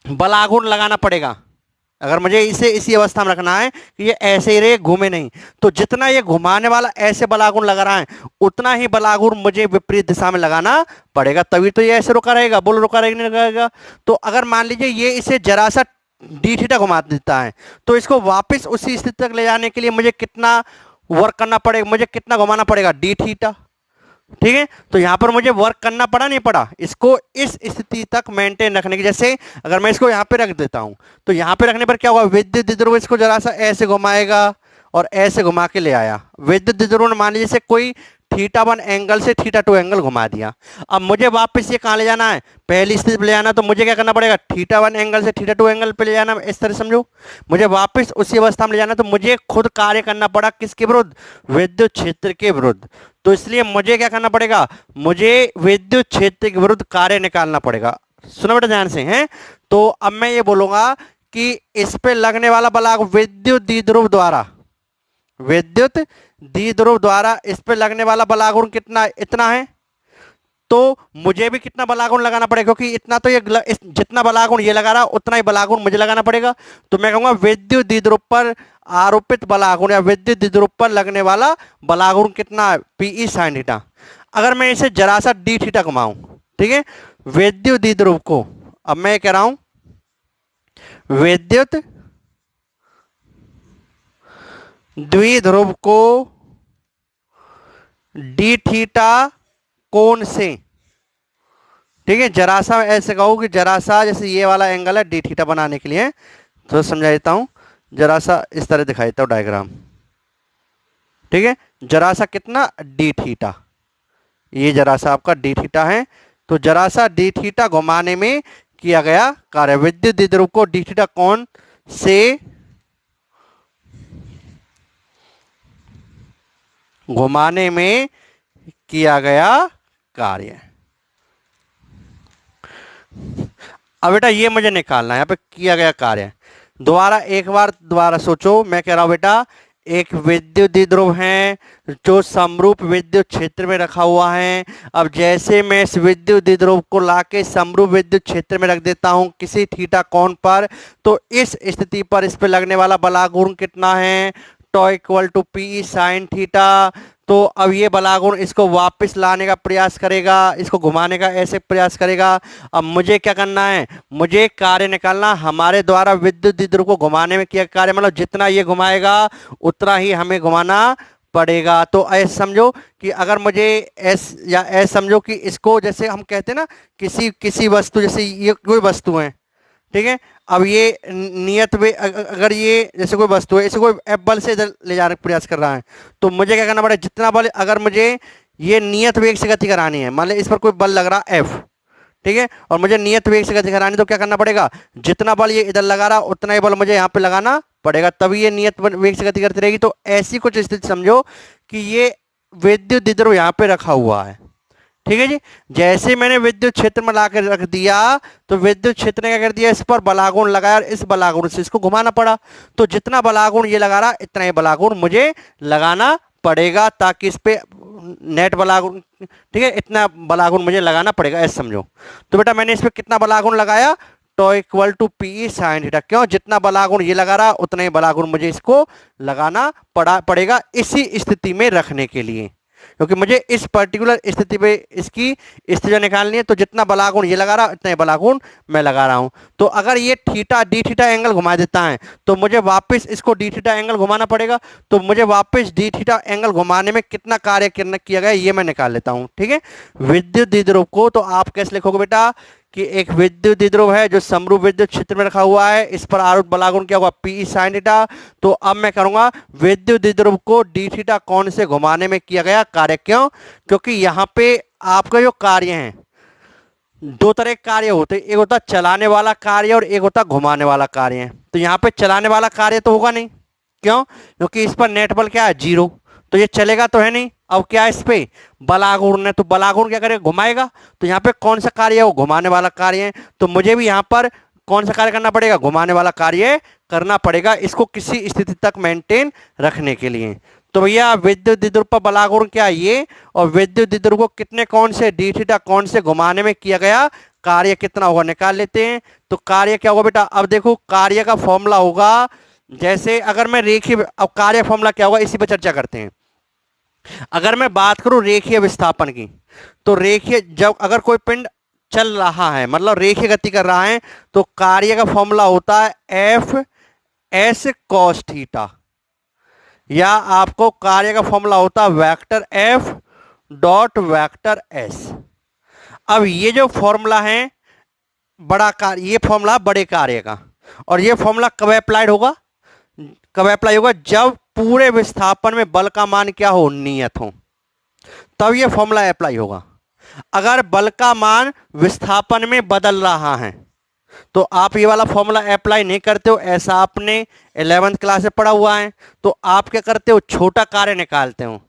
बलागुण लगाना पड़ेगा, अगर मुझे इसे इसी अवस्था में रखना है कि ये ऐसे ही रहे, घूमे नहीं, तो जितना ये घुमाने वाला ऐसे बलागुण लगा रहा है उतना ही बलागुण मुझे विपरीत दिशा में लगाना पड़ेगा, तभी तो ये ऐसे रुका रहेगा। बोलो रुका रहेगा नहीं रहेगा? तो अगर मान लीजिए ये इसे जरा सा डी थीटा घुमा देता है, तो इसको वापस उसी स्थिति तक ले जाने के लिए मुझे कितना वर्क करना पड़ेगा, मुझे कितना घुमाना पड़ेगा? D theta. ठीक है, तो यहां पर मुझे वर्क करना पड़ा नहीं पड़ा इसको इस स्थिति तक मेंटेन रखने की। जैसे अगर मैं इसको यहां पे रख देता हूं, तो यहां पे रखने पर क्या होगा, विद्युत द्विध्रुव इसको जरा सा ऐसे घुमाएगा और ऐसे घुमा के ले आया। विद्युत द्विध्रुव ने मान लीजिए से कोई θ1 एंगल से θ2 एंगल घुमा दिया। अब मुझे वापस ये कहां ले जाना है, पहली स्थिति पे ले जाना, तो मुझे क्या करना पड़ेगा, θ1 एंगल से θ2 एंगल पे ले जाना। इस तरह समझो, मुझे वापस उसी अवस्था में ले जाना, तो मुझे खुद कार्य करना पड़ा किसके विरुद्ध, विद्युत क्षेत्र के विरुद्ध। तो इसलिए मुझे क्या करना पड़ेगा, मुझे विद्युत क्षेत्र के विरुद्ध कार्य निकालना पड़ेगा। सुनो बेटा ध्यान से, हैं। तो अब मैं ये बोलूंगा कि इस पे लगने वाला बल विद्युत द्विध्रुव द्वारा, विद्युत द्विध्रुव द्वारा इस पे लगने वाला बलागुण कितना, इतना है। तो मुझे भी कितना बलागुण लगाना पड़ेगा, क्योंकि इतना तो ये जितना बलागुण ये लगा रहा उतना ही बलागुण मुझे लगाना पड़ेगा। तो मैं कहूंगा विद्युत द्विध्रुव पर आरोपित बलागुण या विद्युत द्विध्रुव पर लगने वाला बलागुण कितना है, पीई साइन थीटा। अगर मैं इसे जरा सा डी थीटा घुमाऊं, ठीक है, विद्युत द्विध्रुव को, अब मैं कह रहा हूं विद्युत द्विध्रुव को डी थीटा कोण से, ठीक है, जरा सा ऐसे कहूं कि जरा सा जैसे ये वाला एंगल है डी थीटा बनाने के लिए, तो समझा देता हूं, जरा सा इस तरह दिखाई देता हूं डायग्राम। ठीक है, जरा सा कितना, डी थीटा, ये जरा सा आपका डी थीटा है। तो जरा सा डी थीटा घुमाने में किया गया कार्य, विद्युत द्विध्रुव को डी थीटा कोण से घुमाने में किया गया कार्य। अब बेटा ये मुझे निकालना है, यहाँ पे किया गया कार्य। दोबारा एक बार दोबारा सोचो, मैं कह रहा हूं बेटा एक विद्युत द्विध्रुव है जो समरूप विद्युत क्षेत्र में रखा हुआ है। अब जैसे मैं इस विद्युत द्विध्रुव को लाके समरूप विद्युत क्षेत्र में रख देता हूं किसी थीटा कोण पर, तो इस स्थिति पर इस पे लगने वाला बलागुण कितना है, tau equal to P sine theta. तो अब ये बलागुण इसको वापस लाने का प्रयास करेगा, इसको घुमाने का ऐसे प्रयास करेगा। अब मुझे क्या करना है, मुझे कार्य निकालना, हमारे द्वारा विद्युत द्विध्रुव को घुमाने में किया कार्य, मतलब जितना ये घुमाएगा उतना ही हमें घुमाना पड़ेगा। तो ऐसे समझो कि अगर मुझे एस या ऐसे समझो कि इसको जैसे हम कहते हैं ना, किसी वस्तु, जैसे ये कोई वस्तु है, ठीक है, अब ये नियत वे अगर ये जैसे कोई वस्तु है, इसे कोई एफ बल से इधर ले जाने का प्रयास कर रहा है, तो मुझे क्या करना पड़ेगा, जितना बल, अगर मुझे ये नियत वेग से गति करानी है, मान लो इस पर कोई बल लग रहा एफ, ठीक है, और मुझे नियत वेग से गति करानी, तो क्या करना पड़ेगा, जितना बल ये इधर लगा रहा उतना ही बल मुझे यहाँ पे लगाना पड़ेगा, तभी ये नियत वेग से गति करती रहेगी। तो ऐसी कुछ स्थिति समझो कि ये विद्युत द्विध्रुव यहाँ पे रखा हुआ है, ठीक है जी। जैसे मैंने विद्युत क्षेत्र में लाकर रख दिया, तो विद्युत क्षेत्र ने क्या कर दिया, इस पर बलागुण लगाया और इस बलागुण से इसको घुमाना पड़ा। तो जितना बलागुण ये लगा रहा इतना ही बलागुण मुझे लगाना पड़ेगा, ताकि इस पे नेट बलागुण, ठीक है, इतना बलागुण मुझे लगाना पड़ेगा, ऐसे समझो। तो बेटा मैंने इस पे कितना बलागुण लगाया, tau equal to P sine theta. क्यों, जितना बलागुण ये लगा रहा उतना ही बलागुण मुझे इसको लगाना पड़ेगा इसी स्थिति में रखने के लिए, क्योंकि मुझे इस पर्टिकुलर स्थिति पे इसकी स्थिति निकालनी है। तो जितना बलागुण ये लगा रहा उतना ही बलागुण मैं लगा रहा हूं। तो अगर ये थीटा डी थीटा एंगल घुमा देता है, तो मुझे वापस इसको डी थीटा एंगल घुमाना पड़ेगा। तो मुझे वापस डी थीटा एंगल घुमाने में कितना कार्य किया गया ये मैं निकाल लेता हूं, ठीक है। विद्युत द्विध्रुव को तो आप कैसे लिखोगे बेटा कि एक विद्युत द्विध्रुव है जो समरूप विद्युत क्षेत्र में रखा हुआ है, इस पर आरोपित बलागुण क्या होगा, पी साइन थीटा। तो अब मैं करूंगा विद्युत द्विध्रुव को डी थीटा कोण से घुमाने में किया गया कार्य। क्यों, क्योंकि यहाँ पे आपका जो कार्य है, दो तरह के कार्य होते, एक होता चलाने वाला कार्य और एक होता घुमाने वाला कार्य है। तो यहाँ पे चलाने वाला कार्य तो होगा नहीं, क्यों, क्योंकि इस पर नेट बल क्या है, 0, तो ये चलेगा तो है नहीं। अब क्या है, इस पे बलागुण है, तो बलागुण क्या करेगा, घुमाएगा। तो यहाँ पे कौन सा कार्य है, वो घुमाने वाला कार्य है। तो मुझे भी यहाँ पर कौन सा कार्य करना पड़ेगा, घुमाने वाला कार्य करना पड़ेगा, इसको किसी स्थिति तक मेंटेन रखने के लिए। तो भैया विद्युत द्विध्रुव पर बलागुण क्या है, ये, और विद्युत द्विध्रुव को कितने कोण से, डी थीटा कोण से घुमाने में किया गया कार्य कितना होगा निकाल लेते हैं। तो कार्य क्या होगा बेटा, अब देखो कार्य का फॉर्मूला होगा, जैसे अगर मैं रेखीय, अब कार्य फॉर्मूला क्या होगा इसी पर चर्चा करते हैं। अगर मैं बात करूं रेखीय विस्थापन की, तो रेखीय जब अगर कोई पिंड चल रहा है मतलब रेखीय गति कर रहा है, तो कार्य का फॉर्मूला होता है एफ एस कॉस थीटा, या आपको कार्य का फॉर्मूला होता है vector F dot vector S. अब ये जो फॉर्मूला है बड़ा कार्य, ये फॉर्मूला बड़े कार्य का, और ये फॉर्मूला कब अप्लाइड होगा, कब अप्लाई होगा, जब पूरे विस्थापन में बल का मान क्या हो, नियत हो, तब ये फॉर्मूला अप्लाई होगा। अगर बल का मान विस्थापन में बदल रहा है तो आप ये वाला फॉर्मूला अप्लाई नहीं करते हो, ऐसा आपने 11th क्लास में पढ़ा हुआ है। तो आप क्या करते हो, छोटा कार्य निकालते हो।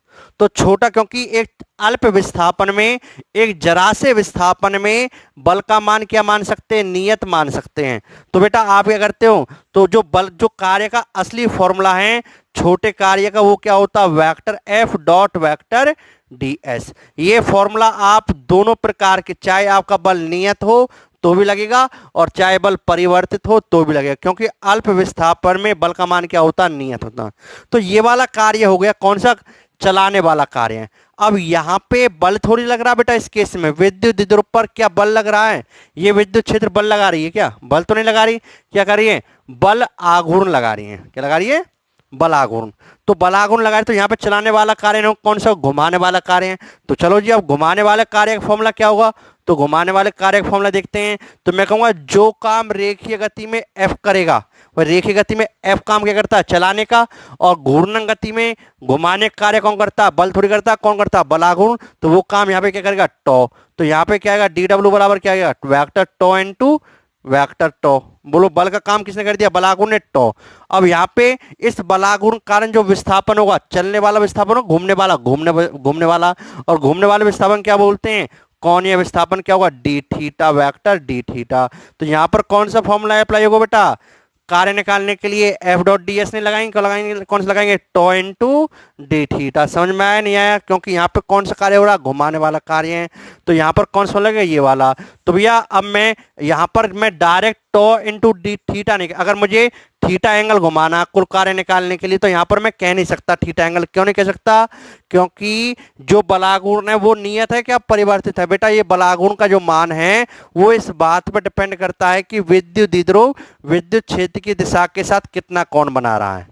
तो छोटा, क्योंकि एक अल्प विस्थापन में, एक जरा से विस्थापन में बल का मान क्या मान सकते हैं, नियत मान सकते हैं। तो बेटा आप क्या करते हो, तो जो बल, जो कार्य का असली फॉर्मूला है छोटे कार्य का, वो क्या होता है, vector F dot vector D S. ये फॉर्मूला आप दोनों प्रकार के, चाहे आपका बल नियत हो तो भी लगेगा और चाहे बल परिवर्तित हो तो भी लगेगा, क्योंकि अल्प विस्थापन में बल का मान क्या होता है, नियत होता है। तो ये वाला कार्य हो गया कौन सा, चलाने वाला कार्य है। अब यहां पे बल थोड़ी लग रहा बेटा, इस केस में विद्युत द्विध्रुव पर क्या बल लग रहा है, ये विद्युत क्षेत्र बल लगा रही है क्या, बल तो नहीं लगा रही, क्या कर रही है, बल आघूर्ण लगा रही है, क्या लगा रही है, बल आघूर्ण। तो बल आघूर्ण लगा रही, तो यहाँ पे चलाने वाला कार्य है कौन सा, घुमाने वाला कार्य है। तो चलो जी, अब घुमाने वाले कार्य का फॉर्मूला क्या होगा, तो घुमाने वाले कार्य का फॉर्मूला देखते हैं। तो मैं कहूंगा जो काम रेखीय गति में एफ करेगा, वह रेखीय गति में एफ काम क्या करता है, चलाने का, और घूर्णन गति में घुमाने का कार्य कौन करता है, बल थोड़ी करता है, कौन करता है, बल आघूर्ण। तो वो काम यहाँ पे क्या करेगा, टॉ। तो यहाँ पे क्या आएगा, डी डब्ल्यू बराबर क्या आएगा, वेक्टर टॉ इनटू वेक्टर टॉ। बोलो बल का काम किसने कर दिया, बलाघूर्ण ने, टॉ। अब यहाँ पे इस बलाघूर्ण कारण जो विस्थापन होगा, चलने वाला विस्थापन होगा, घूमने वाला, घूमने वाला, और घूमने वाले विस्थापन क्या बोलते हैं, कोणीय विस्थापन क्या होगा, D theta vector D theta. तो यहाँ पर कौन सा फॉर्मूला अप्लाई होगा बेटा, कार्य निकालने के लिए एफ डॉट डी एस नहीं लगाएंगे, क्या लगाएंगे, कौन सा लगाएंगे, टॉ इनटू डी थीटा। समझ में आया नहीं आया, क्योंकि यहाँ पे कौन सा कार्य हो रहा है, घुमाने वाला कार्य है। तो यहाँ पर कौन सा लगेगा, ये वाला। तो भैया अब मैं यहाँ पर मैं डायरेक्ट टॉ इनटू डी थीटा नहीं, अगर मुझे थीटा एंगल घुमाना कुल कार्य निकालने के लिए, तो यहाँ पर मैं कह नहीं सकता थीटा एंगल, क्यों नहीं कह सकता, क्योंकि जो बलाघूर्ण है वो नियत है क्या परिवर्तित है। बेटा ये बलाघूर्ण का जो मान है वो इस बात पर डिपेंड करता है कि विद्युत द्विध्रुव विद्युत क्षेत्र की दिशा के साथ कितना कोण बना रहा है,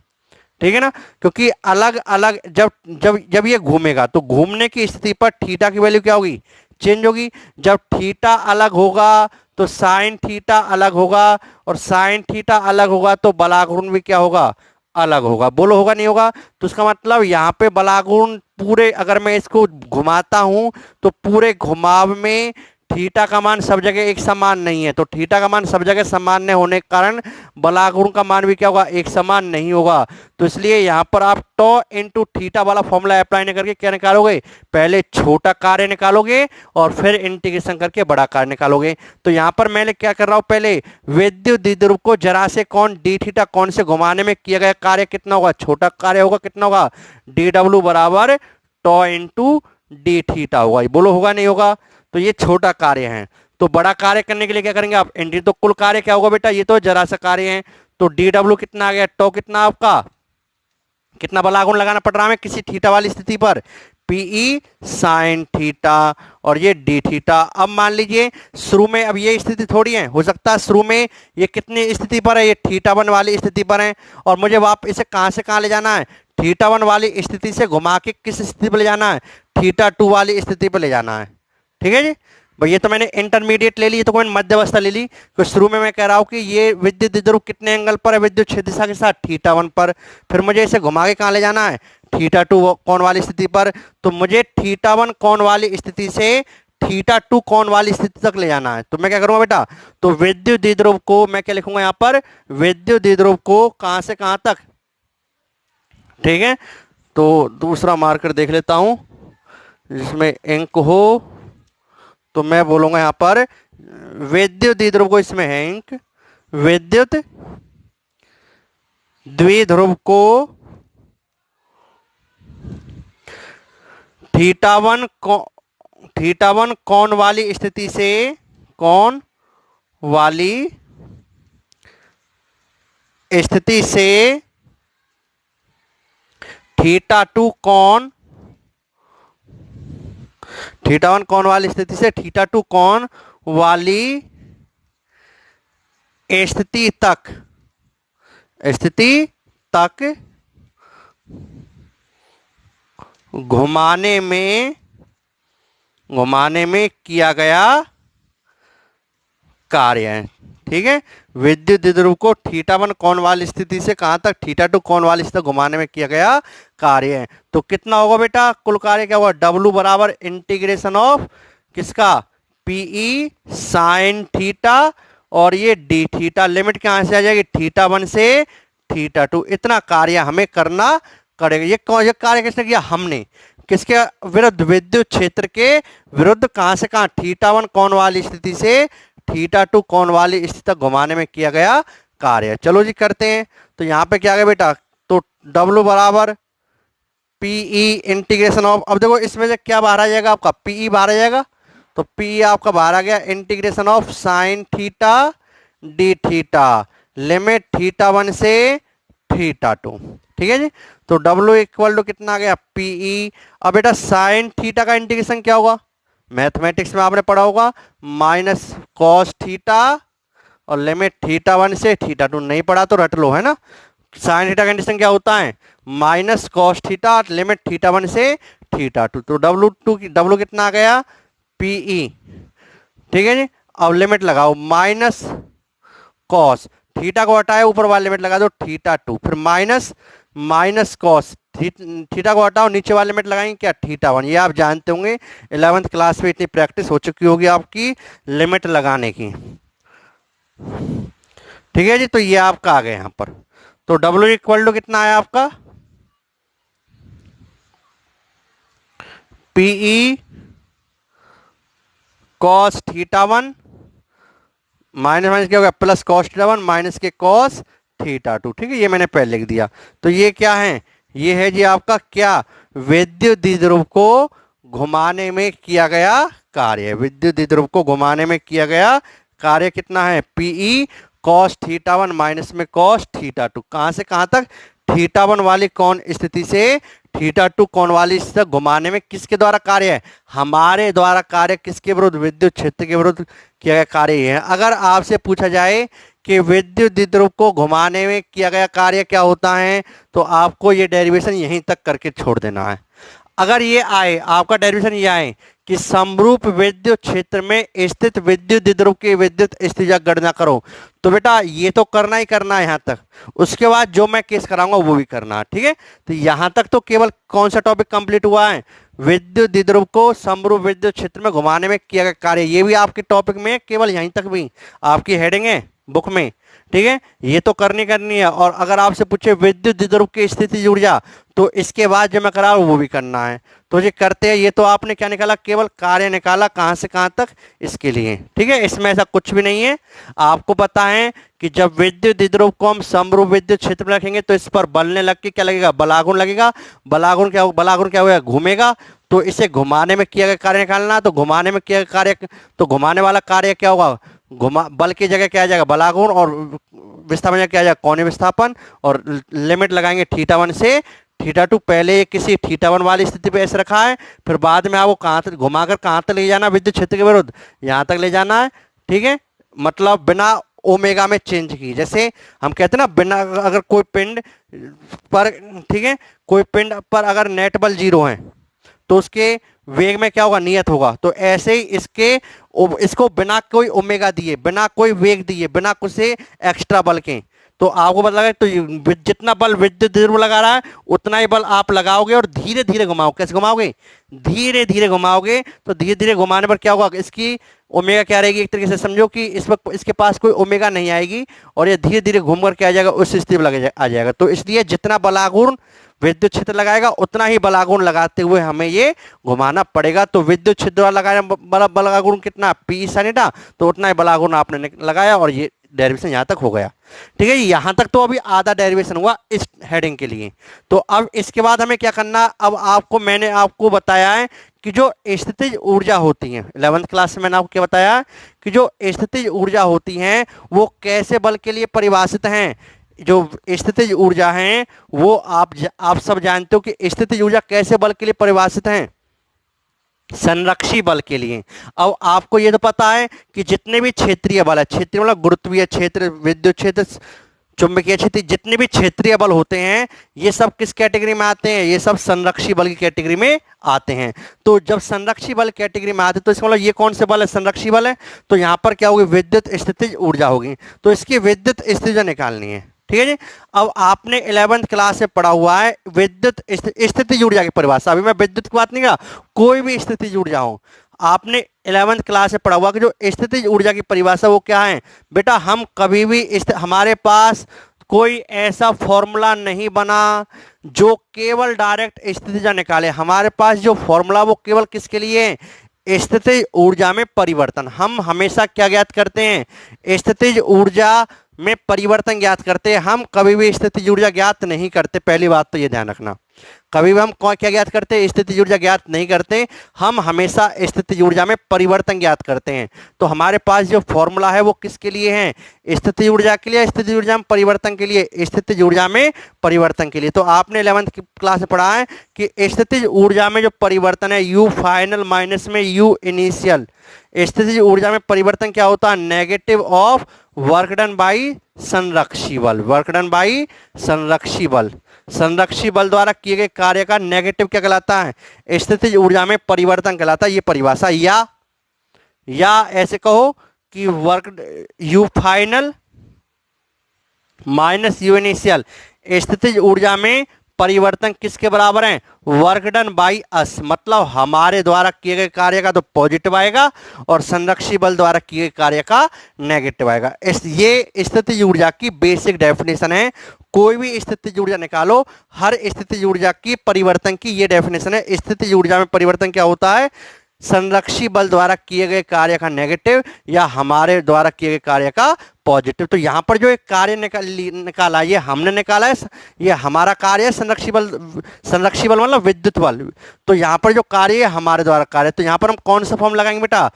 ठीक है ना। क्योंकि अलग अलग जब जब जब ये घूमेगा, तो घूमने की स्थिति पर थीटा की वैल्यू क्या होगी, चेंज होगी। जब थीटा अलग होगा तो साइन थीटा अलग होगा, और साइन थीटा अलग होगा तो बलाघूर्ण भी क्या होगा, अलग होगा। बोलो होगा नहीं होगा। तो उसका मतलब यहाँ पे बलाघूर्ण पूरे, अगर मैं इसको घुमाता हूं तो पूरे घुमाव में थीटा का मान सब जगह एक समान नहीं है। तो थीटा का मान सब जगह समान नहीं होने के कारण बलाघूर्ण का मान भी क्या होगा, एक समान नहीं होगा। तो इसलिए यहाँ पर आप टॉ इनटू थीटा वाला फॉर्मूला अप्लाई नहीं करके क्या निकालोगे, पहले छोटा कार्य निकालोगे और फिर इंटीग्रेशन करके बड़ा कार्य निकालोगे। तो यहाँ पर मैंने क्या कर रहा हूँ, पहले विद्युत द्विध्रुव को जरा से कोण डी थीटा कोण से घुमाने में किया गया कार्य कितना होगा, छोटा कार्य होगा, कितना होगा, डी डब्ल्यू बराबर टॉ इंटू डी थीटा होगा। बोलो होगा नहीं होगा। तो ये छोटा कार्य है। तो बड़ा कार्य करने के लिए क्या करेंगे आप, एंटी, तो कुल कार्य क्या होगा बेटा, ये तो जरा सा कार्य है। तो डी डब्ल्यू कितना आ गया, टॉ कितना आपका, कितना बलाघूर्ण लगाना पड़ रहा है किसी थीटा वाली स्थिति पर, पीई साइन थीटा, और ये डी थीटा। अब मान लीजिए शुरू में, अब ये स्थिति थोड़ी है, हो सकता है शुरू में ये कितनी स्थिति पर है, ये थीटा वन वाली स्थिति पर है, और मुझे वापस इसे कहां से कहां ले जाना है, थीटा वन वाली स्थिति से घुमा के किस स्थिति पर ले जाना है, थीटा टू वाली स्थिति पर ले जाना है। ठीक है जी भाई, ये तो मैंने इंटरमीडिएट ले ली, ये तो मैंने मध्य अवस्था ले ली। तो शुरू में मैं कह रहा हूं कि ये विद्युत द्विध्रुव कितने एंगल पर है, विद्युत क्षेत्र दिशा के साथ थीटा वन पर। फिर मुझे इसे घुमा के कहां ले जाना है, थीटा टू कोण वाली स्थिति पर। तो मुझे थीटा वन कोण वाली स्थिति से थीटा टू कोण वाली स्थिति तक ले जाना है। तो मैं क्या करूंगा बेटा, तो विद्युत द्विध्रुव को मैं क्या लिखूंगा यहाँ पर, विद्युत द्विध्रुव को कहां से कहां तक, ठीक है। तो दूसरा मार्कर देख लेता हूं जिसमें इंक हो, तो मैं बोलूंगा यहां पर विद्युत द्विध्रुव को, इसमें है इंक, विद्युत द्विध्रुव को थीटा वन कोण वाली स्थिति से कोण वाली स्थिति से थीटा टू कोण, थीटा वन कोण वाली स्थिति से थीटा टू कोण वाली स्थिति तक घुमाने में किया गया कार्य है। ठीक है, विद्युत द्विध्रुव को थीटा वन कोण वाली स्थिति से कहां तक, थीटा टू कोण वाली स्थिति तक घुमाने में किया गया कार्य है। तो कितना होगा बेटा, कुल कार्य क्या होगा, W बराबर इंटीग्रेशन ऑफ किसका, पीई साइन थीटा और ये डी थीटा, लिमिट कहां से आ जाएगी, थीटा वन से थीटा टू। इतना कार्य हमें करना पड़ेगा। ये कार्य किसने किया, हमने। किसके विरुद्ध, विद्युत क्षेत्र के विरुद्ध, कहां से कहां, थीटा वन कोण वाली स्थिति से थीटा टू कोण वाली स्थिति तक घुमाने में किया गया कार्य। चलो जी करते हैं। तो यहां पे क्या आ गया बेटा, तो W बराबर पीई इंटीग्रेशन ऑफ, अब देखो इसमें से क्या बाहर आ जाएगा आपका, पीई बाहर आ जाएगा। तो पी आपका बाहर आ गया, integration of sine theta D theta, limit theta one से थीटा टू। ठीक है जी। तो W इक्वल टू कितना आ गया, पीई। अब बेटा साइन थीटा का इंटीग्रेशन क्या होगा, मैथमेटिक्स में आपने पढ़ा होगा, माइनस कॉस थीटा और लिमिट थीटा वन से थीटा टू। नहीं पढ़ा तो रट लो, है ना। साइन थीटा का इंटीग्रेशन क्या होता है, minus cos theta limit theta one से थीटा टू। तो W कितना आ गया, पीई। ठीक है जी। अब लिमिट लगाओ, माइनस कॉस थीटा को हटाए, ऊपर वाली लिमिट लगा दो थीटा टू, फिर माइनस कॉस थीटा को हटाओ, नीचे वाली लिमिट लगाएंगे क्या, थीटा वन। ये आप जानते होंगे, 11th क्लास में इतनी प्रैक्टिस हो चुकी होगी आपकी लिमिट लगाने की। ठीक है जी। तो ये आपका आ गया यहां पर। तो W इक्वल टू कितना आया आपका, PE cos theta one minus minus क्या हो गया, plus cos theta one minus के कॉस थीटा टू। ठीक है, ये मैंने पहले लिख दिया। तो ये क्या है, ये है जी आपका क्या, विद्युत द्विध्रुव को घुमाने में किया गया कार्य। विद्युत द्विध्रुव को घुमाने में किया गया कार्य कितना है, PE cos theta one minus में कॉस थीटा टू। कहां से कहां तक, थीटा वन वाली कोण स्थिति से थीटा टू कोण वाली स्थिति तक घुमाने में किसके द्वारा कार्य है, हमारे द्वारा कार्य। किसके विरुद्ध, विद्युत क्षेत्र के विरुद्ध किया गया कार्य है। अगर आपसे पूछा जाए कि विद्युत द्विध्रुव को घुमाने में किया गया कार्य क्या होता है, तो आपको ये डेरिवेशन यहीं तक करके छोड़ देना है। अगर ये आए, आपका डेरिवेशन ये आए कि समरूप विद्युत क्षेत्र में स्थित विद्युत द्विध्रुव की विद्युत स्थिति गणना करो, तो बेटा ये तो करना ही करना है यहां तक। उसके बाद जो मैं केस कराऊंगा वो भी करना है। ठीक है, तो यहां तक तो केवल कौन सा टॉपिक कंप्लीट हुआ है, विद्युत द्विध्रुव को समरूप विद्युत क्षेत्र में घुमाने में किया गया कार्य। ये भी आपके टॉपिक में केवल यहीं तक भी आपकी हेडिंग है बुक में। ठीक है, ये तो करनी है। और अगर आपसे पूछे विद्युत द्विध्रुव की स्थिति जुड़ जा, तो इसके बाद जो मैं करा वो भी करना है। तो ये करते हैं। ये तो आपने क्या निकाला, केवल कार्य निकाला, कहां से कहां तक, इसके लिए। ठीक है, इसमें ऐसा कुछ भी नहीं है। आपको पता है कि जब विद्युत द्विध्रुव को हम समरूप विद्युत क्षेत्र में रखेंगे तो इस पर बलने लग के क्या लगेगा, बलागुण लगेगा। बलागुण क्या होगा, घूमेगा। तो इसे घुमाने में किया गया कार्य निकालना। तो घुमाने में किया गया कार्य, तो घुमाने वाला कार्य क्या होगा, बल की जगह क्या आ जाएगा, बलागुण, और विस्थापन क्या आ जाएगा, कोणीय विस्थापन। और लिमिट लगाएंगे थीटा वन से थीटा टू। पहले किसी थीटा वन वाली स्थिति पे ऐसे रखा है, फिर बाद में आपको कहां तक घुमाकर कहां तक ले जाना, विद्युत क्षेत्र के विरुद्ध यहां तक ले जाना है। ठीक है, मतलब बिना ओमेगा में चेंज की। जैसे हम कहते हैं ना, बिना अगर कोई पिंड पर, ठीक है, कोई पिंड पर अगर नेट बल 0 है तो उसके वेग में क्या होगा, नियत होगा। तो ऐसे ही इसको बिना कोई ओमेगा दिए, बिना कोई वेग दिए, बिना कुछ से एक्स्ट्रा बल के, तो आपको पता लगा, तो जितना बल विद्युत द्विध्रुव लगा रहा है उतना ही बल आप लगाओगे और धीरे धीरे घुमाओगे। कैसे घुमाओगे, धीरे धीरे घुमाओगे। तो धीरे धीरे घुमाने पर क्या होगा, इसकी ओमेगा क्या रहेगी, एक तरीके से समझो कि इस वक्त इसके पास कोई ओमेगा नहीं आएगी और ये धीरे धीरे घूमकर क्या आ जाएगा, उस स्थिति में आ जाएगा। तो इसलिए जितना बलागुण विद्युत क्षेत्र लगाएगा उतना ही बलागुण लगाते हुए हमें ये घुमाना पड़ेगा। तो विद्युत क्षेत्र द्वारा लगाया बलागुण कितना, पी सानिटा, तो उतना ही बलागुण आपने लगाया और ये डेरिवेशन यहाँ तक हो गया। ठीक है, यहाँ तक तो अभी आधा डेरिवेशन हुआ इस हेडिंग के लिए। तो अब इसके बाद हमें क्या करना, अब मैंने आपको बताया है कि जो स्थितिज ऊर्जा होती है, 11th क्लास में मैंने आपको क्या बताया कि जो स्थितिज ऊर्जा होती हैं वो कैसे बल के लिए परिभाषित हैं। जो स्थितिज ऊर्जा हैं वो आप सब जानते हो कि स्थितिज ऊर्जा कैसे बल के लिए परिभाषित हैं, संरक्षी बल के लिए। अब आपको ये तो पता है कि जितने भी क्षेत्रीय बल है, क्षेत्रीय मतलब गुरुत्वीय क्षेत्र, विद्युत क्षेत्र, चुंबकीय क्षेत्र, जितने भी क्षेत्रीय बल होते हैं ये सब किस कैटेगरी में आते हैं, ये सब संरक्षी बल की कैटेगरी में आते हैं। तो जब संरक्षी बल कैटेगरी में आते हैं तो इसका मतलब ये कौन से बल है, संरक्षी बल है। तो यहां पर क्या होगी, विद्युत स्थितिज ऊर्जा होगी। तो इसकी विद्युत स्थितिज ऊर्जा निकालनी है, ठीक है जी। अब आपने 11th क्लास से पढ़ा हुआ है विद्युत स्थितिज ऊर्जा की परिभाषा। अभी मैं विद्युत की बात नहीं कर रहा, कोई भी स्थितिज ऊर्जा हो, आपने 11th क्लास से पढ़ा हुआ कि जो स्थितिज ऊर्जा की परिभाषा वो क्या है बेटा। हम कभी भी हमारे पास कोई ऐसा फॉर्मूला नहीं बना जो केवल डायरेक्ट स्थितिज ऊर्जा निकाले। हमारे पास जो फॉर्मूला वो केवल किसके लिए है, स्थितिज ऊर्जा में परिवर्तन। हम हमेशा क्या ज्ञात करते हैं, स्थितिज ऊर्जा में परिवर्तन ज्ञात करते हैं। हम कभी भी स्थितिज ऊर्जा ज्ञात नहीं करते, पहली बात तो ये ध्यान रखना। कभी भी हम क्या ज्ञात करते हैं, स्थितिज ऊर्जा ज्ञात नहीं करते, हम हमेशा स्थितिज ऊर्जा में परिवर्तन ज्ञात करते हैं। तो हमारे पास जो फॉर्मूला है वो किसके लिए है, स्थितिज ऊर्जा के लिए, स्थितिज ऊर्जा में परिवर्तन के लिए, स्थितिज ऊर्जा में परिवर्तन के लिए। तो आपने 11th क्लास में पढ़ा है कि स्थितिज ऊर्जा में जो परिवर्तन है यू फाइनल माइनस में यू इनिशियल। स्थितिज ऊर्जा में परिवर्तन क्या होता है, negative of work done by संरक्षी बल, वर्क डन बाई संरक्षी बल। संरक्षी बल द्वारा किए गए कार्य का नेगेटिव क्या कहलाता है, स्थितिज ऊर्जा में परिवर्तन कहलाता है। ये परिभाषा, या ऐसे कहो कि work you final minus U initial, स्थितिज ऊर्जा में परिवर्तन किसके बराबर है, वर्क डन बाई अस। मतलब हमारे द्वारा किए गए कार्य का तो पॉजिटिव आएगा और संरक्षी बल द्वारा किए गए कार्य का नेगेटिव आएगा। ये स्थितिज ऊर्जा की बेसिक डेफिनेशन है। कोई भी स्थितिज ऊर्जा निकालो, हर स्थितिज ऊर्जा की परिवर्तन की ये डेफिनेशन है। स्थितिज ऊर्जा में परिवर्तन क्या होता है, संरक्षी बल द्वारा किए गए कार्य का नेगेटिव या हमारे द्वारा किए गए कार्य का पॉजिटिव। तो यहां पर जो एक कार्य निकाला ये हमने निकाला है, ये हमारा कार्य है। संरक्षी बल मतलब विद्युत बल। तो यहां पर जो कार्य है हमारे द्वारा कार्य, तो यहां पर हम कौन सा फॉर्म लगाएंगे बेटा,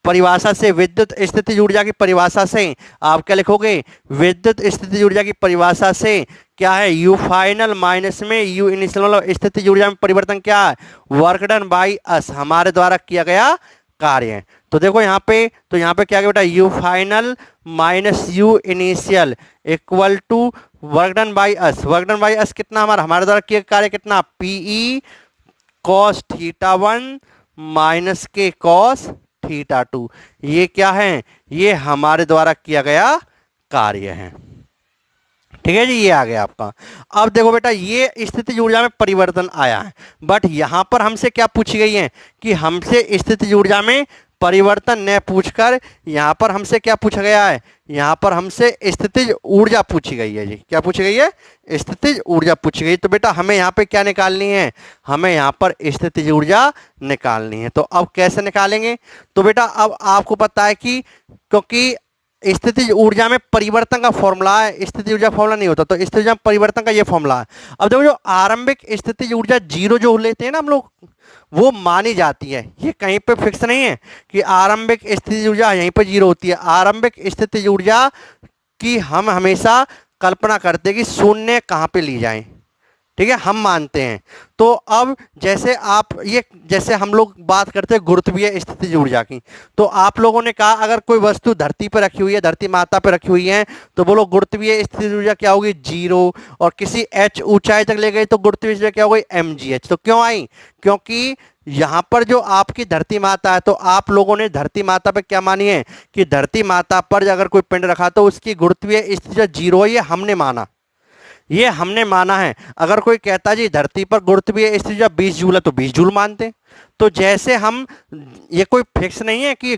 परिभाषा से, विद्युत स्थितिज ऊर्जा की परिभाषा से आप क्या लिखोगे, विद्युत स्थितिज ऊर्जा की परिभाषा से क्या है, यू फाइनल माइनस में यू इनिशियल। मतलब स्थितिज ऊर्जा में परिवर्तन क्या है, वर्क डन बाई अस, हमारे द्वारा किया गया कार्य है। तो देखो यहाँ पे, तो यहाँ पे क्या गया बेटा, U final minus U initial equal to work done by us. Work done by us कितना, हमारे द्वारा किया कार्य कितना, पीई कॉस थीटा 1 माइनस के कॉस थीटा 2। ये क्या है, ये हमारे द्वारा किया गया कार्य है, ठीक है जी। ये आ गया आपका। अब देखो बेटा, ये स्थितिज ऊर्जा में परिवर्तन आया है, बट यहां पर हमसे क्या पूछी गई है कि हमसे स्थितिज ऊर्जा में परिवर्तन न पूछकर यहां पर हमसे क्या पूछा गया है, यहां पर हमसे स्थितिज ऊर्जा पूछी गई है जी। क्या पूछी गई है, स्थितिज ऊर्जा पूछी गई। तो बेटा हमें यहाँ पे क्या निकालनी है, हमें यहाँ पर स्थितिज ऊर्जा निकालनी है। तो अब कैसे निकालेंगे, तो बेटा अब आपको पता है कि क्योंकि स्थितिज ऊर्जा में परिवर्तन का फॉर्मूला है, स्थितिज ऊर्जा फॉर्मूला नहीं होता, तो स्थितिज ऊर्जा में परिवर्तन का ये फॉर्मूला है। अब देखो जो आरंभिक स्थितिज ऊर्जा जीरो जो लेते हैं ना हम लोग, वो मानी जाती है। ये कहीं पे फिक्स नहीं है कि आरंभिक स्थितिज ऊर्जा यहीं पर जीरो होती है। आरंभिक स्थितिज ऊर्जा की हम हमेशा कल्पना करते हैं कि शून्य कहाँ पे ली जाए, ठीक है, हम मानते हैं। तो अब जैसे आप ये, जैसे हम लोग बात करते हैं गुरुत्वीय स्थितिज ऊर्जा की, तो आप लोगों ने कहा अगर कोई वस्तु धरती पर रखी हुई है, धरती माता पर रखी हुई है, तो बोलो गुरुत्वीय स्थितिज ऊर्जा क्या होगी, जीरो। और किसी h ऊंचाई तक ले गए तो गुरुत्वीय ऊर्जा क्या होगी, mgh। तो क्यों आई, क्योंकि यहां पर जो आपकी धरती माता है, तो आप लोगों ने धरती माता पर क्या मानी है कि धरती माता पर अगर कोई पिंड रखा तो उसकी गुरुत्वीय स्थिति जीरो है, ये हमने माना, ये हमने माना है। अगर कोई कहता जी धरती पर गुरुत्वीय स्थिति 20 जूल है, तो 20 जूल मानते। तो जैसे हम, ये कोई फिक्स नहीं है कि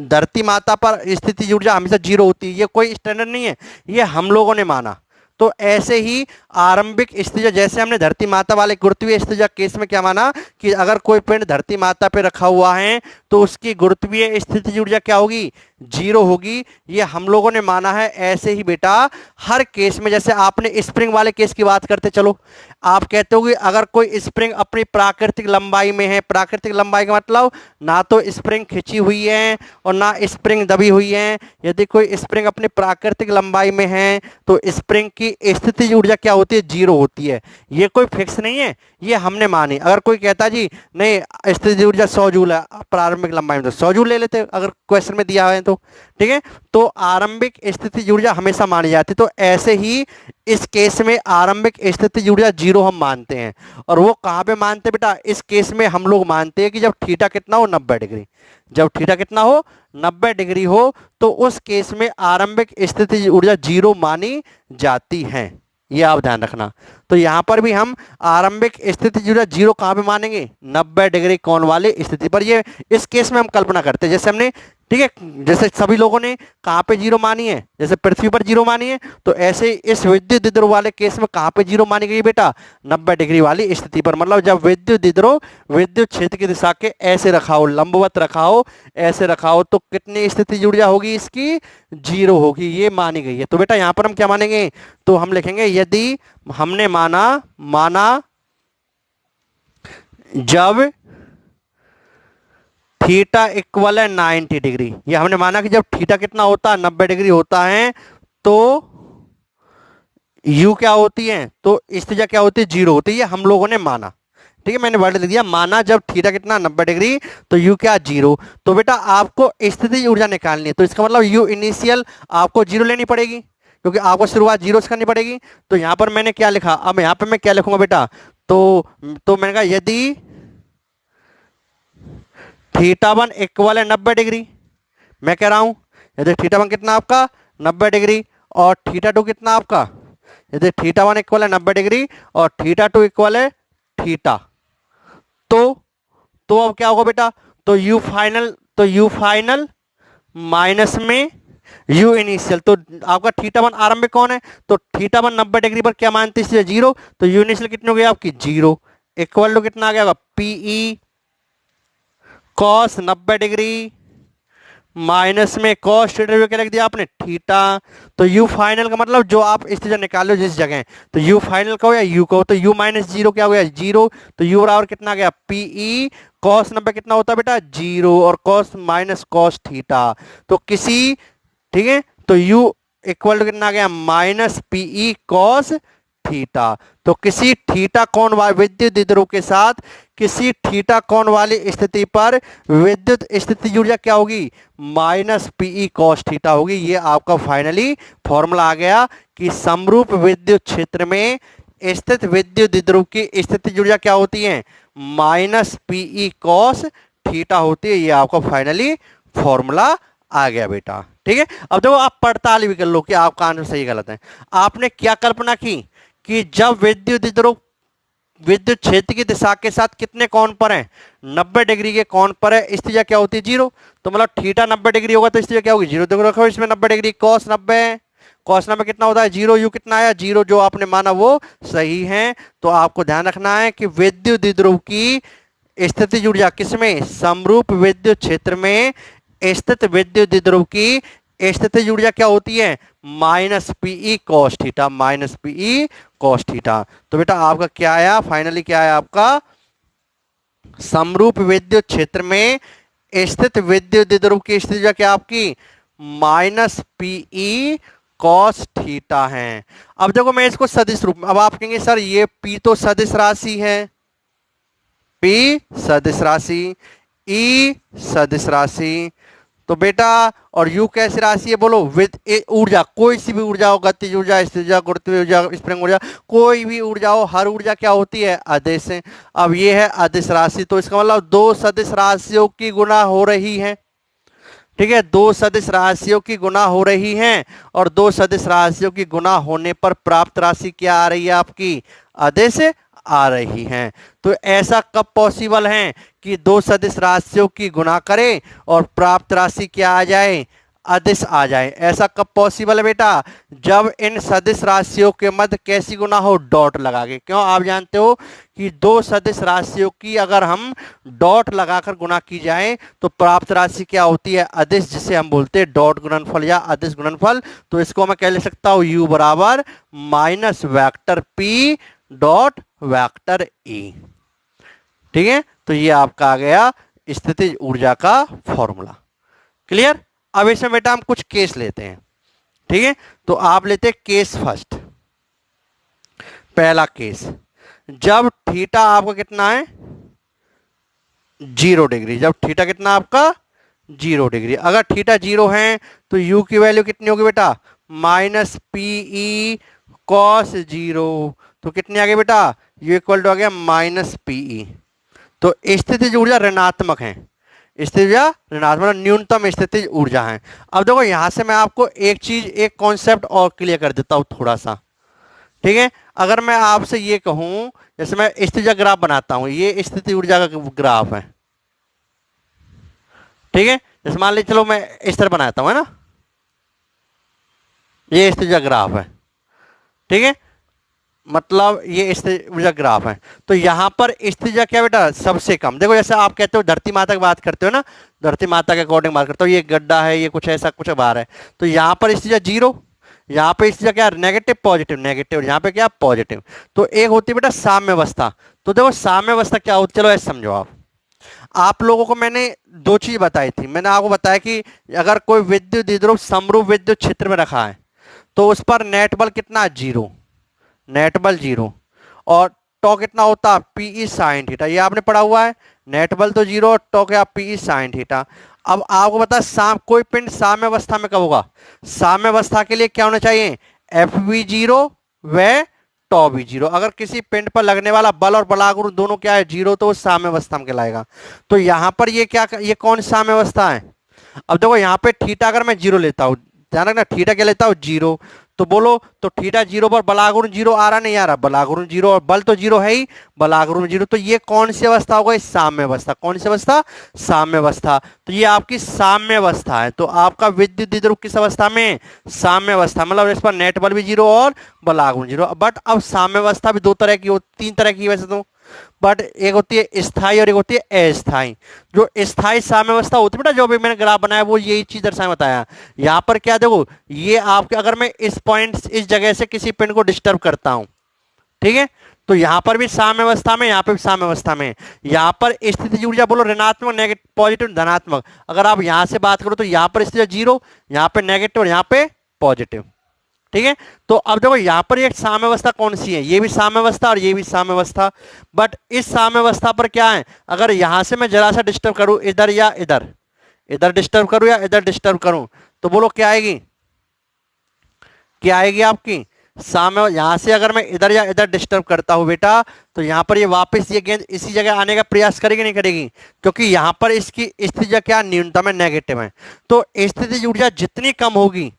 धरती माता पर स्थितिज ऊर्जा हमेशा जीरो होती है, ये कोई स्टैंडर्ड नहीं है, ये हम लोगों ने माना। तो ऐसे ही आरंभिक स्थिति, जैसे हमने धरती माता वाले गुरुत्वीय स्थिति केस में क्या माना कि अगर कोई पिंड धरती माता पे रखा हुआ है तो उसकी गुरुत्वीय स्थिति ऊर्जा क्या होगी, 0 होगी। ये हम लोगों ने माना है। ऐसे ही बेटा हर केस में, जैसे आपने स्प्रिंग वाले केस की बात करते चलो, आप कहते हो कि अगर कोई स्प्रिंग अपनी प्राकृतिक लंबाई में है, प्राकृतिक लंबाई का मतलब ना तो स्प्रिंग खिंची हुई है और ना स्प्रिंग दबी हुई है, यदि कोई स्प्रिंग अपनी प्राकृतिक लंबाई में है तो स्प्रिंग की स्थितिज ऊर्जा क्या होती है, 0 होती है। ये कोई फिक्स नहीं है, ये हमने मानी। अगर कोई कहता जी नहीं स्थितिज ऊर्जा 100 जूल है प्रारंभिक लंबाई में, तो 100 जूल ले लेते अगर क्वेश्चन में दिया है तो, ठीक है। तो आरंभिक स्थितिज ऊर्जा हमेशा मानी जाती है। तो ऐसे ही इस केस में आरंभिक स्थितिज ऊर्जा 0 हम मानते हैं। और वो कहाँ पे मानते हैं बेटा, इस केस में हम लोग मानते हैं कि जब थीटा कितना हो, 90 डिग्री। जब थीटा कितना हो, 90 डिग्री हो, तो उस केस में आरंभिक स्थितिज ऊर्जा 0 मानी जाती है। ये आप ध्यान रखना। तो यहां पर भी हम आरंभिक स्थिति ऊर्जा 0 कहां पे मानेंगे, 90 डिग्री कोण वाली स्थिति पर। ये इस केस में हम कल्पना करते हैं, जैसे हमने, ठीक है, जैसे सभी लोगों ने कहां पे 0 मानी है, जैसे पृथ्वी पर 0 मानी है, तो ऐसे इस विद्युत द्विध्रुव वाले केस में कहां पे 0 मानी गई बेटा, 90 डिग्री वाली स्थिति पर। मतलब जब विद्युत द्विध्रुव विद्युत क्षेत्र की दिशा के ऐसे रखा हो, लंबवत रखा हो, ऐसे रखा हो, तो कितनी स्थिति ऊर्जा होगी इसकी, 0 होगी। ये मानी गई है। तो बेटा यहां पर हम क्या मानेंगे, तो हम लिखेंगे यदि हमने माना जब थीटा इक्वल है 90 डिग्री, ये हमने माना कि जब थीटा कितना होता है, 90 डिग्री होता है, तो यू क्या होती है, तो स्थिति क्या होती है, 0 होती है। ये हम लोगों ने माना, ठीक है, मैंने वर्ड लिख दिया, माना जब थीटा कितना 90 डिग्री तो यू क्या 0। तो बेटा आपको स्थिति ऊर्जा निकालनी है, तो इसका मतलब यू इनिशियल आपको 0 लेनी पड़ेगी, क्योंकि आपको शुरुआत 0 से करनी पड़ेगी। तो यहां पर मैंने क्या लिखा, अब यहां पर मैं क्या लिखूंगा बेटा, तो मैंने कहा यदि थीटा 1 इक्वल है 90 डिग्री, मैं कह रहा हूं यदि थीटा 1 कितना आपका 90 डिग्री और थीटा 2 कितना आपका, यदि थीटा 1 इक्वल है 90 डिग्री और थीटा 2 इक्वल है थीटा, तो अब क्या होगा बेटा, तो यू फाइनल माइनस में यू इनिशियल। तो आपका थीटा 1 आरंभिक कौन है, तो थीटा 1 90 डिग्री पर क्या मानते हैं, 0। तो यू इनिशियल कितनी हो गई आपकी, 0, इक्वल टू कितना आ गया होगा, पीई कॉस 90 डिग्री माइनस में कॉस थीटा क्या लिख दिया आपने, थीटा। तो यू फाइनल का मतलब जो आप इस तरह निकालो जिस जगह, तो यू फाइनल का हो या यू का हो, तो यू माइनस 0 क्या हो गया, 0। तो यू बराबर कितना आ गया, पीई कॉस 90 कितना होता है बेटा, 0, और कॉस माइनस कॉस थीटा। तो किसी, ठीक है, तो यू इक्वल टू कितना आ गया, माइनस पीई कॉस थीटा। तो किसी थीटा कोण वाले विद्युत द्विध्रुव के साथ किसी थीटा कोण वाली स्थिति पर विद्युत स्थिति ऊर्जा क्या होगी, माइनस पीई कॉस थीटा होगी। ये आपका फाइनली फॉर्मूला आ गया कि समरूप विद्युत क्षेत्र में स्थित विद्युत द्विध्रुव की स्थिति ऊर्जा क्या होती है, माइनस पीई कॉस थीटा होती है। ये आपका फाइनली फॉर्मूला आ गया बेटा, ठीक है। अब देखो आप पड़ताल भी कर लो कि आपका आंसर सही गलत है। आपने क्या कल्पना की कि जब विद्युत द्विध्रुव विद्युत क्षेत्र की दिशा के साथ कितने कोण पर है, 90 डिग्री के कोण पर है, स्थिति क्या होती है, 0। तो मतलब थीटा 90 डिग्री होगा तो स्थिति क्या होगी, 0। देखो रखो इसमें 90 डिग्री, कॉस 90 कितना होता है, 0। यू कितना आया, 0। जो आपने माना वो सही है। तो आपको ध्यान रखना है कि विद्युत द्विध्रुव की स्थिति ऊर्जा किसमें, समरूप विद्युत क्षेत्र में स्थित विद्युत द्विध्रुव की स्थिति ऊर्जा क्या होती है, minus PE cos theta, minus PE cos theta. तो बेटा आपका क्या आया, फाइनली क्या आया आपका, समरूप विद्युत क्षेत्र में स्थित विद्युत द्विध्रुव की स्थिति ऊर्जा क्या आपकी, माइनस पीई कॉस थीटा है। अब देखो मैं इसको सदिश रूप में, अब आप कहेंगे सर ये पी तो सदिश राशि है, पी सदिश राशि, ई सदिश राशि, तो बेटा और यू कैसी राशि है बोलो, विद ऊर्जा, कोई सी भी ऊर्जा हो, गतिज ऊर्जा, स्थिर ऊर्जा, गुरुत्वीय ऊर्जा, स्प्रिंग ऊर्जा, कोई भी ऊर्जा हो, हर ऊर्जा क्या होती है, अदिश है। अब ये है अदिश राशि, तो इसका मतलब दो सदिश राशियों की गुणा हो रही है, ठीक है, दो सदिश राशियों की गुणा हो रही हैं, और दो सदिश राशियों की गुणा होने पर प्राप्त राशि क्या आ रही है आपकी, अदिश आ रही हैं। तो ऐसा कब पॉसिबल है कि दो सदिश राशियों की गुणा करें और प्राप्त राशि क्या आ जाए, अदिश आ जाए। ऐसा कब पॉसिबल है बेटा? जब इन सदिश राशियों के मध्य कैसी गुना हो? डॉट लगा के। क्यों? आप जानते हो कि दो सदिश राशियों की अगर हम डॉट लगाकर गुना की जाए तो प्राप्त राशि क्या होती है? अदिश, जिसे हम बोलते हैं डॉट गुणनफल या अदिश गुणनफल। तो इसको मैं क्या लिख सकता हूं? यू बराबर minus vector P dot vector E. ठीक है, तो ये आपका आ गया स्थितिज ऊर्जा का फॉर्मूला। क्लियर? अब इसमें बेटा हम कुछ केस लेते हैं। ठीक है, तो आप लेते हैं केस फर्स्ट। पहला केस, जब थीटा आपका कितना है? 0 डिग्री। जब थीटा कितना आपका? 0 डिग्री। अगर थीटा 0 है तो यू की वैल्यू कितनी होगी बेटा? माइनस पीई कॉस 0। तो कितनी आ गई बेटा? यू इक्वल टू आ गया माइनस पीई। तो स्थितिज ऊर्जा ऋणात्मक है। स्थितिज ऊर्जा ऋणात्मक मतलब न्यूनतम स्थितिज ऊर्जा है। अब देखो यहां से मैं आपको एक चीज, एक कॉन्सेप्ट और क्लियर कर देता हूं थोड़ा सा। ठीक है, अगर मैं आपसे ये कहूं, जैसे मैं स्थितिज ग्राफ बनाता हूं, ये स्थिति ऊर्जा का ग्राफ है। ठीक है, जैसे मान लीजिए, चलो मैं इस तरह बनाता हूं, है ना, ये स्थितिज ग्राफ है। ठीक है, मतलब ये स्थिति ऊर्जा ग्राफ है। तो यहां पर स्थिति क्या बेटा? सबसे कम। देखो जैसे आप कहते हो धरती माता की बात करते हो ना, धरती माता के अकॉर्डिंग बात करते हो, ये गड्ढा है, ये कुछ ऐसा कुछ बाहर है, तो यहां पर स्थिति 0, यहाँ पे स्थिति क्या? नेगेटिव पॉजिटिव, नेगेटिव, यहाँ पे क्या? पॉजिटिव। तो एक होती है बेटा साम्य अवस्था। तो देखो साम्य अवस्था क्या होती है, चलो ऐसे समझो आप लोगों को मैंने दो चीज बताई थी। मैंने आपको बताया कि अगर कोई विद्युत द्विध्रुव समरूप विद्युत क्षेत्र में रखा है तो उस पर नेट बल कितना? 0। नेट बल 0। और टॉ कितना होता? PE sine theta. ये आपने पढ़ा हुआ है। नेट बल तो 0 और टॉ क्या? PE sine theta. अब आपको बता, कोई पिंड साम्य अवस्था में कब होगा? साम्य अवस्था के लिए क्या होना चाहिए? एफ भी 0 व टॉ भी 0। अगर किसी पिंड पर लगने वाला बल और बलागुण दोनों क्या है? 0, तो वो साम्य अवस्था में कहलाएगा। तो यहां पर ये क्या, ये कौन साम्य अवस्था है? अब देखो यहाँ पे थीटा अगर मैं 0 लेता हूं, ध्यान रखना, थीटा क्या लेता हूं? 0। तो बोलो, तो थीटा 0 पर बलागुण 0 आ रहा, नहीं आ रहा? बलागुण 0 और बल तो 0 है ही, बलागुण 0। तो ये कौन सी अवस्था होगा? साम्य अवस्था। कौन सी अवस्था? साम्य अवस्था। तो ये आपकी साम्य अवस्था है। तो आपका विद्युत द्विध्रुव किस अवस्था में? साम्य अवस्था। मतलब इस पर नेट बल भी 0 और बलागुण 0। बट अब साम्य अवस्था भी दो तरह की, तीन तरह की वैसे तो, बट एक होती है स्थायी और एक होती है अस्थायी। जो स्थायी साम्यावस्था होती है बेटा, जो भी मैंने ग्राफ बनाया वो यही चीज दर्शाए बताया। यहां पर क्या देखो, ये आपके, अगर मैं इस पॉइंट, इस जगह से किसी पिंड को डिस्टर्ब करता हूं, ठीक है, तो यहां पर भी साम्यावस्था में, यहां पर भी साम्यावस्था में। यहां पर स्थिति ऊर्जा बोलो ऋणात्मक, नेगेटिव, पॉजिटिव, धनात्मक। अगर आप यहां से बात करो तो यहां पर स्थिति 0, यहां पे नेगेटिव और यहां पे पॉजिटिव। ठीक है, तो अब देखो यहां पर एक साम्यावस्था कौन सी है? ये भी साम्यावस्था और ये भी साम्यावस्था। बट इस साम्यावस्था पर क्या है, अगर यहां से मैं जरा सा डिस्टर्ब करूं, इधर या इधर, इधर डिस्टर्ब करूं या इधर डिस्टर्ब करूं, तो बोलो क्या आएगी? क्या आएगी आपकी? साम्य। यहां से अगर मैं इधर या इधर डिस्टर्ब करता हूं बेटा, तो यहां पर ये वापस ये गेंद इसी जगह आने का प्रयास करेगी नहीं करेगी? क्योंकि यहां पर इसकी स्थिति क्या? न्यूनतम है, नेगेटिव है। तो स्थिति ऊर्जा जितनी कम होगी,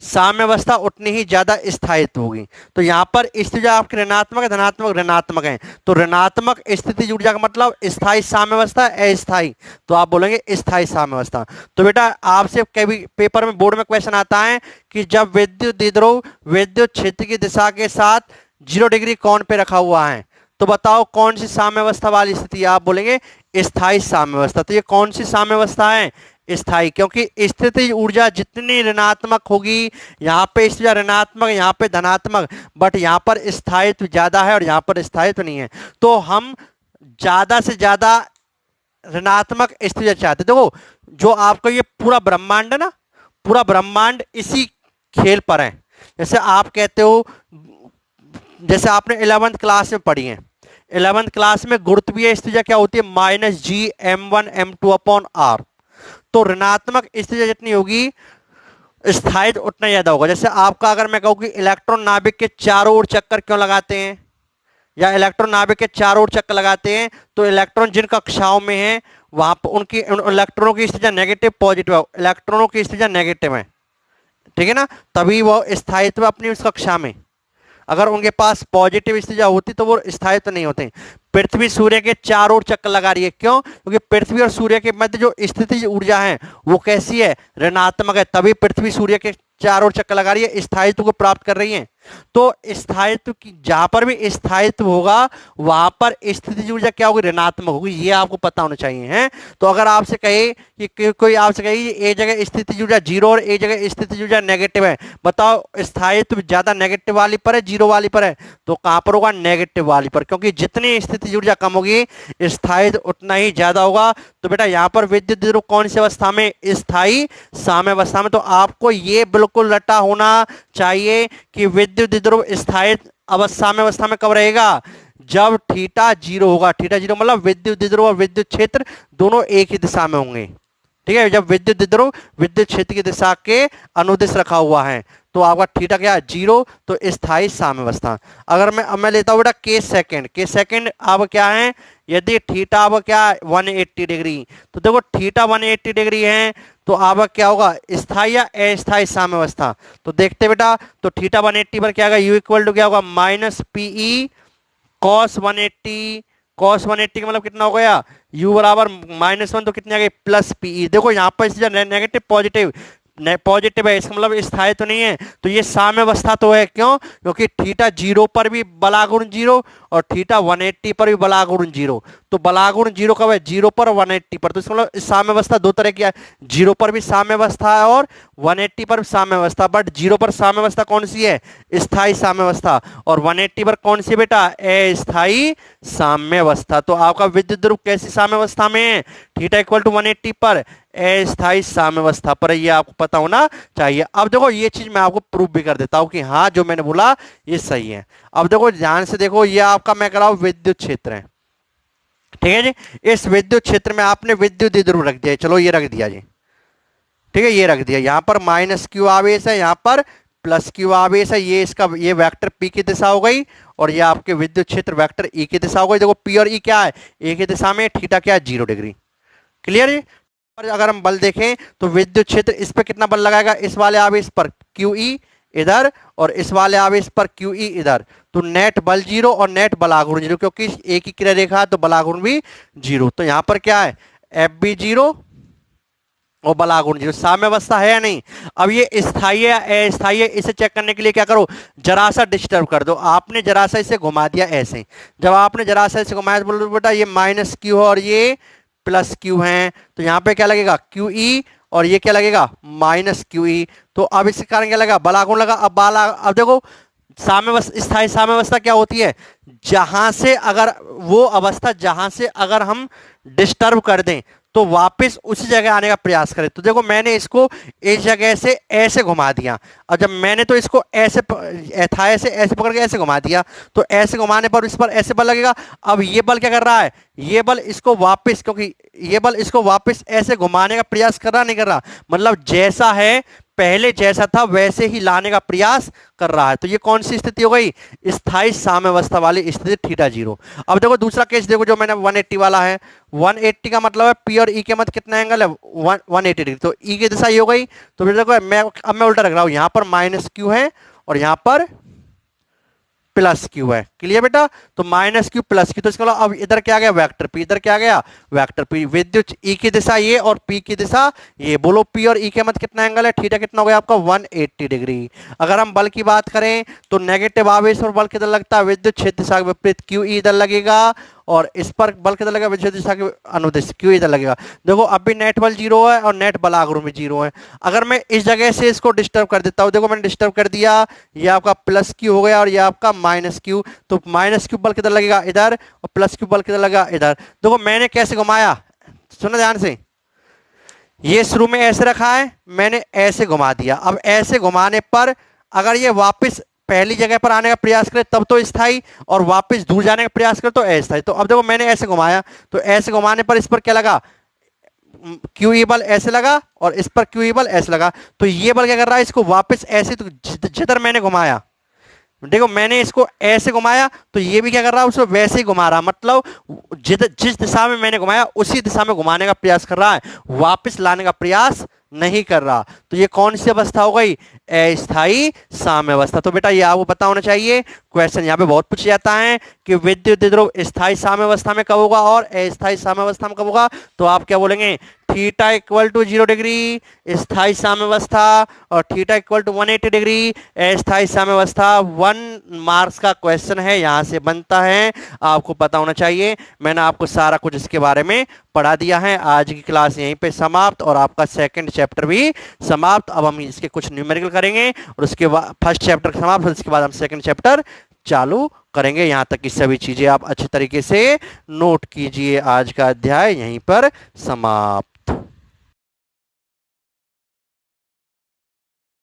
साम्यावस्था उतनी ही ज्यादा स्थायित्व होगी। तो यहां पर स्थिति आपकी ऋणात्मक है, धनात्मक, ऋणात्मक है। तो ऋणात्मक स्थिति ऊर्जा का मतलब स्थायी साम्यावस्था, अस्थायी। तो आप बोलेंगे स्थायी साम्यावस्था। तो बेटा आपसे कभी पेपर में, बोर्ड में क्वेश्चन आता है कि जब विद्युत द्विध्रुव विद्युत क्षेत्र की दिशा के साथ 0 डिग्री कोण पे रखा हुआ है, तो बताओ कौन सी साम्यावस्था वाली स्थिति? आप बोलेंगे स्थायी साम्यावस्था। तो ये कौन सी साम्यावस्था है? स्थायी। क्योंकि स्थितिज ऊर्जा जितनी ऋणात्मक होगी, यहाँ पे स्थिति ऋणात्मक, यहाँ पे धनात्मक, बट यहाँ पर स्थायित्व ज्यादा है और यहाँ पर स्थायित्व नहीं है। तो हम ज्यादा से ज्यादा ऋणात्मक स्थिति चाहते। देखो जो आपका ये पूरा ब्रह्मांड है ना, पूरा ब्रह्मांड इसी खेल पर है। जैसे आप कहते हो, जैसे आपने 11th क्लास में पढ़ी है, 11th क्लास में गुरुत्वीय स्थिति क्या होती है? -G m1 m2/r। तो ऋणात्मक स्थिति जितनी होगी, स्थायित्व उतना ज्यादा होगा। जैसे आपका, अगर मैं कहूं कि इलेक्ट्रॉन नाभिक के चारों ओर चक्कर क्यों लगाते हैं, या इलेक्ट्रॉन नाभिक के चारों ओर चक्कर लगाते हैं, तो इलेक्ट्रॉन जिन कक्षाओं में है वहां पर उनकी इलेक्ट्रॉनों की स्थिति नेगेटिव, पॉजिटिव है। इलेक्ट्रॉनों की स्थिति नेगेटिव है, ठीक है ना, तभी वो स्थायित्व अपनी उस कक्षा में। अगर उनके पास पॉजिटिव स्थिति होती तो वो स्थायित्व नहीं होते। पृथ्वी सूर्य के चारों ओर चक्कर लगा रही है। क्यों? क्योंकि पृथ्वी और सूर्य के मध्य जो स्थितिज ऊर्जा है वो कैसी है? ऋणात्मक है, तभी पृथ्वी सूर्य के चारों ओर चक्कर लगा रही है, स्थायित्व को प्राप्त कर रही है। तो स्थायित्व की जहां पर भी स्थायित्व होगा वहां पर स्थितिज ऊर्जा क्या होगी? ऋणात्मक होगी। ये आपको पता होना चाहिए है। तो अगर आपसे कहे कि कोई आपसे कहे एक जगह स्थितिज ऊर्जा जीरो और एक जगह स्थितिज ऊर्जा नेगेटिव है, बताओ स्थायित्व ज्यादा नेगेटिव वाली पर है जीरो वाली पर है? तो कहां पर होगा? नेगेटिव वाली पर, क्योंकि जितनी स्थितिज ऊर्जा कम होगी स्थायित्व उतना ही ज्यादा होगा। तो बेटा यहाँ पर विद्युत ध्रुव कौन सी अवस्था में? स्थायी साम्यावस्था में। तो आपको ये बिल्कुल रटा होना चाहिए कि विद्युत ध्रुव स्थायी साम्यावस्था में कब रहेगा? जब थीटा जीरो होगा। थीटा जीरो मतलब विद्युत ध्रुव और विद्युत क्षेत्र दोनों एक ही दिशा में होंगे। ठीक है, जब विद्युत ध्रुव विद्युत क्षेत्र की दिशा के अनुदिश रखा हुआ है तो आपका थीटा क्या है? जीरो। तो स्थायी साम्यावस्था। अगर मैं लेता हूं बेटा के सेकंड अब क्या है? यदि थीटा अब क्या 180 डिग्री, तो देखो थीटा 180 डिग्री है तो अब क्या होगा? स्थायी या अस्थायी साम्यावस्था? तो देखते बेटा, तो थीटा 180 पर क्या होगा? यू इक्वल टू क्या होगा? Minus PE cos 180। कॉस 180 का मतलब कितना हो गया? u बराबर -1, तो कितने आ गए? Plus PE. देखो यहाँ पर नेगेटिव पॉजिटिव पॉजिटिव है, इसका मतलब स्थायी तो नहीं है, तो ये साम्यावस्था तो है। क्यों? क्योंकि थीटा जीरो पर भी बलागुण जीरो और थीटा 180 पर भी बलागुण जीरो। तो बलागुण जीरो कब है? जीरो पर 180 पर। तो इसका मतलब साम्यावस्था दो तरह की है, जीरो पर भी साम्यावस्था है और 180 पर भी साम्यावस्था। बट जीरो पर साम्यावस्था कौन सी है? स्थायी साम्यावस्था। और 180 पर कौन सी बेटा? अस्थायी साम्यावस्था। तो आपका विद्युत ध्रुव कैसी साम्यावस्था में है? थीटा इक्वल टू 180 पर अस्थायी साम्यावस्था पर। ये आपको पता होना चाहिए। अब देखो ये चीज मैं आपको प्रूफ भी कर देता हूं कि हाँ जो मैंने बोला ये सही है। अब देखो ध्यान से देखो, ये आपका मैं कह रहा हूं विद्युत क्षेत्र है। ठीक है जी, इस विद्युत क्षेत्र में आपने विद्युत ध्रुव रख दिया। चलो ये रख दिया जी। ठीक है, ये रख दिया। यहां पर माइनस क्यू आवेश है, यहां पर प्लस क्यू आवेश है। ये इसका ये वेक्टर पी की दिशा हो गई और ये आपके विद्युत क्षेत्र वेक्टर ई की दिशा हो गई। देखो पी और ई क्या है? ए की दिशा में, थीटा क्या है? 0 डिग्री। क्लियर है? और अगर हम बल देखें तो विद्युत क्षेत्र इस पे कितना बल लगाएगा? इस वाले आवेश पर क्यू ई इधर और इस वाले आवेश पर क्यू ई इधर। तो नेट बल जीरो और नेट बलागुण जीरो, क्योंकि एक ही क्रिया रेखा है तो बलागुण भी जीरो। तो यहां पर क्या है? एफ बी जीरो और बलागुण जीरो। साम्यावस्था है या नहीं? अब ये स्थायी है अस्थायी है, इसे चेक करने के लिए क्या करो? जरा सा डिस्टर्ब कर दो। आपने जरा सा इसे घुमा दिया ऐसे। जब आपने जरा सा इसे घुमाया तो बोलो बेटा ये माइनस क्यू है और ये प्लस क्यू है, तो यहां पे क्या लगेगा? क्यू ई और ये क्या लगेगा? Minus Q E. तो अब इसके कारण क्या लगा? बलागुण लगा। अब देखो साम्यावस्था, स्थायी साम्यावस्था क्या होती है? जहां से अगर वो अवस्था जहां से अगर हम डिस्टर्ब कर दें तो वापस उसी जगह आने का प्रयास करें। तो देखो मैंने इसको इस जगह से ऐसे घुमा दिया और जब मैंने तो इसको ऐसे थाए से ऐसे पकड़ के ऐसे घुमा दिया तो ऐसे घुमाने पर इस पर ऐसे बल लगेगा। अब ये बल क्या कर रहा है? ये बल इसको वापस, क्योंकि ये बल इसको वापस ऐसे घुमाने का प्रयास कर रहा नहीं कर रहा, मतलब जैसा है पहले जैसा था वैसे ही लाने का प्रयास कर रहा है। तो ये कौन सी स्थिति हो गई? स्थायी साम्यावस्था वाली स्थिति, थीटा जीरो। अब देखो दूसरा केस देखो जो मैंने 180 वाला है। 180 का मतलब है पी और ई के मध्य कितना एंगल है? 180 डिग्री। तो ई की दिशा ये हो गई। तो फिर देखो मैं उल्टा रख रहा हूं, यहां पर माइनस क्यू है और यहां पर प्लस क्यू है। क्लियर बेटा? तो माइनस क्यू प्लस क्यू। तो इसका मतलब अब इधर क्या आ गया? Vector P. इधर क्या आ गया? Vector P. विद्युत ई की दिशा ये और पी की दिशा ये। बोलो पी और ई के मध्य कितना एंगल है? थीटा कितना हो गया आपका? 180 डिग्री। अगर हम बल की बात करें तो नेगेटिव आवेश और बल किधर लगता है? विद्युत क्षेत्र दिशा के विपरीत क्यू ई इधर लगेगा और इस पर बल किधर लगेगा? विद्युत दिशा के अनुदिश क्यू इधर लगेगा। देखो अब भी नेट बल जीरो है और नेट बलागुण भी जीरो है। अगर मैं इस जगह से इसको डिस्टर्ब कर देता हूं, देखो मैंने डिस्टर्ब कर दिया, ये आपका प्लस क्यू हो गया और ये आपका माइनस क्यू। तो माइनस क्यू बल किधर लगेगा? इधर। और प्लस क्यू बल किधर लगेगा? इधर। देखो मैंने कैसे घुमाया, सुनो ध्यान से। ये शुरू में ऐसे रखा है, मैंने ऐसे घुमा दिया। अब ऐसे घुमाने पर अगर ये वापस पहली जगह पर आने का प्रयास करे तब तो स्थायी, और वापस दूर जाने का प्रयास करे तो अस्थायी। तो अब देखो मैंने ऐसे घुमाया, तो ऐसे घुमाने पर इस पर क्या लगा? क्यू ई बल ऐसे लगा और इस पर क्यू ई बल ऐसे लगा। तो ये बल क्या कर रहा है? इसको वापस ऐसे, तो जिधर मैंने घुमाया, देखो मैंने इसको ऐसे घुमाया तो ये भी क्या कर रहा है? उसको वैसे ही घुमा रहा, मतलब जिस दिशा में मैंने घुमाया उसी दिशा में घुमाने का प्रयास कर रहा है, वापस लाने का प्रयास नहीं कर रहा। तो ये कौन सी अवस्था हो गई? अस्थाई साम्यावस्था। तो बेटा ये आपको पता होना चाहिए, क्वेश्चन यहाँ पे बहुत पूछा जाता है कि विद्युत ध्रुव स्थाई साम्यावस्था में कब होगा और अस्थाई साम्यावस्था में कब होगा। तो आप क्या बोलेंगे, थीटा इक्वल टू 0 डिग्री स्थाई साम्यावस्था और थीटा इक्वल टू 180 डिग्री अस्थाई साम्यावस्था। 1 मार्क्स का क्वेश्चन है, यहां से बनता है, आपको पता होना चाहिए। मैंने आपको सारा कुछ इसके बारे में पढ़ा दिया है। आज की क्लास यहीं पे समाप्त और आपका सेकंड चैप्टर भी समाप्त। अब हम इसके कुछ न्यूमेरिकल करेंगे और उसके बाद फर्स्ट चैप्टर समाप्त, उसके बाद हम सेकंड चैप्टर चालू करेंगे। यहां तक की सभी चीजें आप अच्छे तरीके से नोट कीजिए। आज का अध्याय यहीं पर समाप्त।